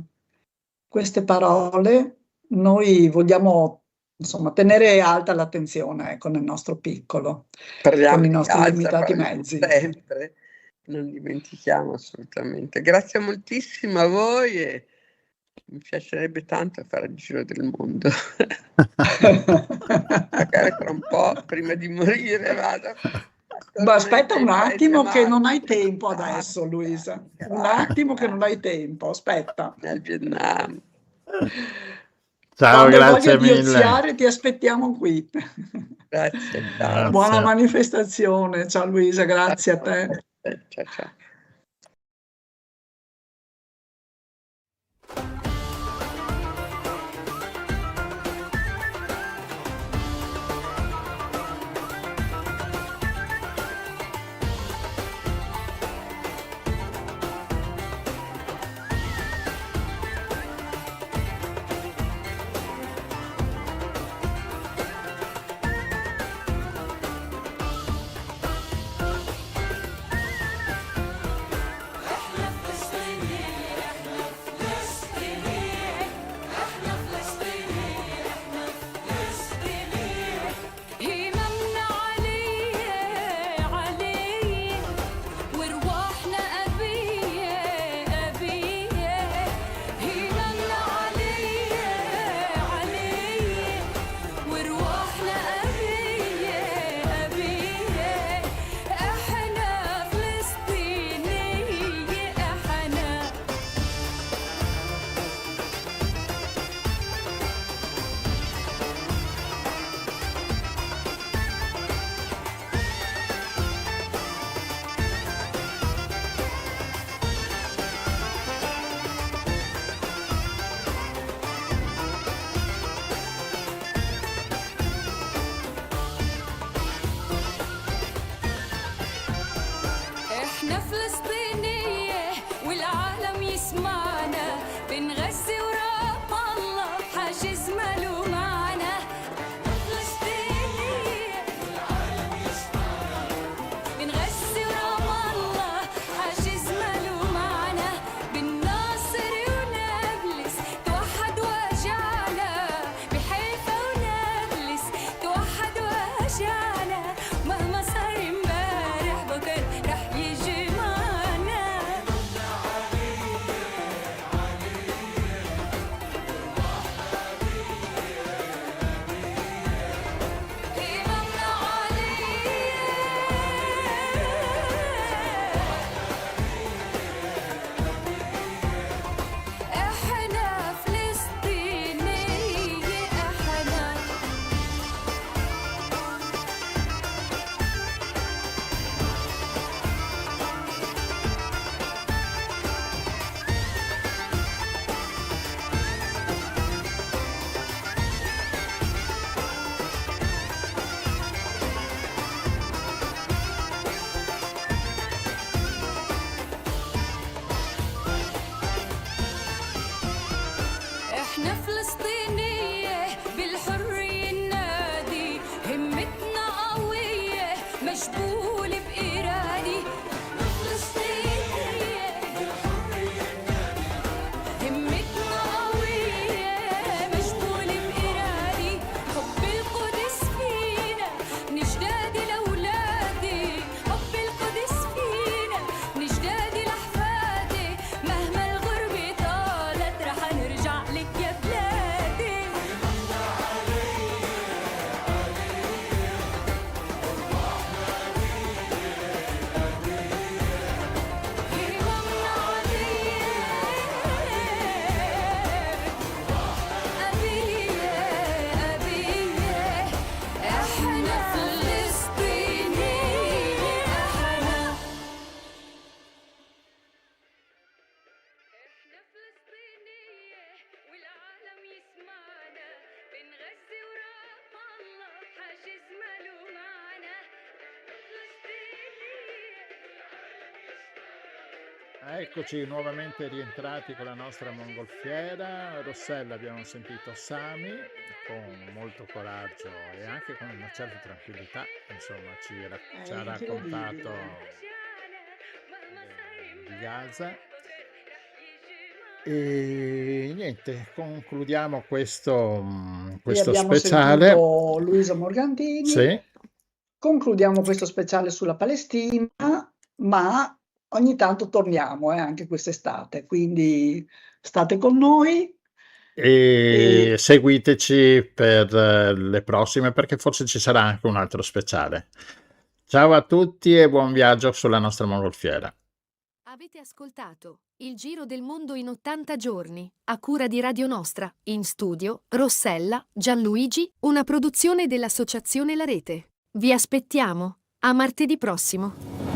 queste parole. Noi vogliamo insomma tenere alta l'attenzione, ecco, nel nostro piccolo, Parliamo con i di nostri Gaza, limitati parliamo mezzi. sempre, non dimentichiamo assolutamente. Grazie moltissimo a voi e mi piacerebbe tanto fare il giro del mondo. Magari tra un po', prima di morire, vado. Ma aspetta un attimo che non hai Paese tempo Marte, adesso, Luisa. Un Caracas, attimo che non hai tempo, aspetta. nel Vietnam. Ciao, Quando hai grazie voglia di mille. oziare ti aspettiamo qui. Grazie, ciao. Grazie. Buona manifestazione. Ciao Luisa, grazie a te. Ciao, ciao. هممنا عليه عليه وارواحنا أبيه أبيه هممنا عليه عليه وارواحنا أبيه أبيه احنا فلسطينية احنا احنا فلسطينية والعالم يسمعنا بنغزي ورام الله حاجز ماله معنا فلسطينية والعالم يسمعنا بنغزي ورام الله حاجز ماله معنا بالناصر ونابلس توحد وجعنا بحيفا ونابلس توحد وجعنا مهما صار امبارح بكر رح يجي معنا Eccoci nuovamente rientrati con la nostra mongolfiera. Rossella, abbiamo sentito Sami con molto coraggio e anche con una certa tranquillità, insomma, ci ha raccontato di Gaza. E niente, concludiamo questo Qui abbiamo speciale. sentito Luisa Morgantini. Sì. Concludiamo questo speciale sulla Palestina, ma ogni tanto torniamo anche quest'estate, quindi state con noi. E seguiteci per le prossime, perché forse ci sarà anche un altro speciale. Ciao a tutti e buon viaggio sulla nostra mongolfiera. Avete ascoltato Il Giro del Mondo in 80 giorni, a cura di Radio Nostra, in studio Rossella, Gianluigi, una produzione dell'Associazione La Rete. Vi aspettiamo, a martedì prossimo.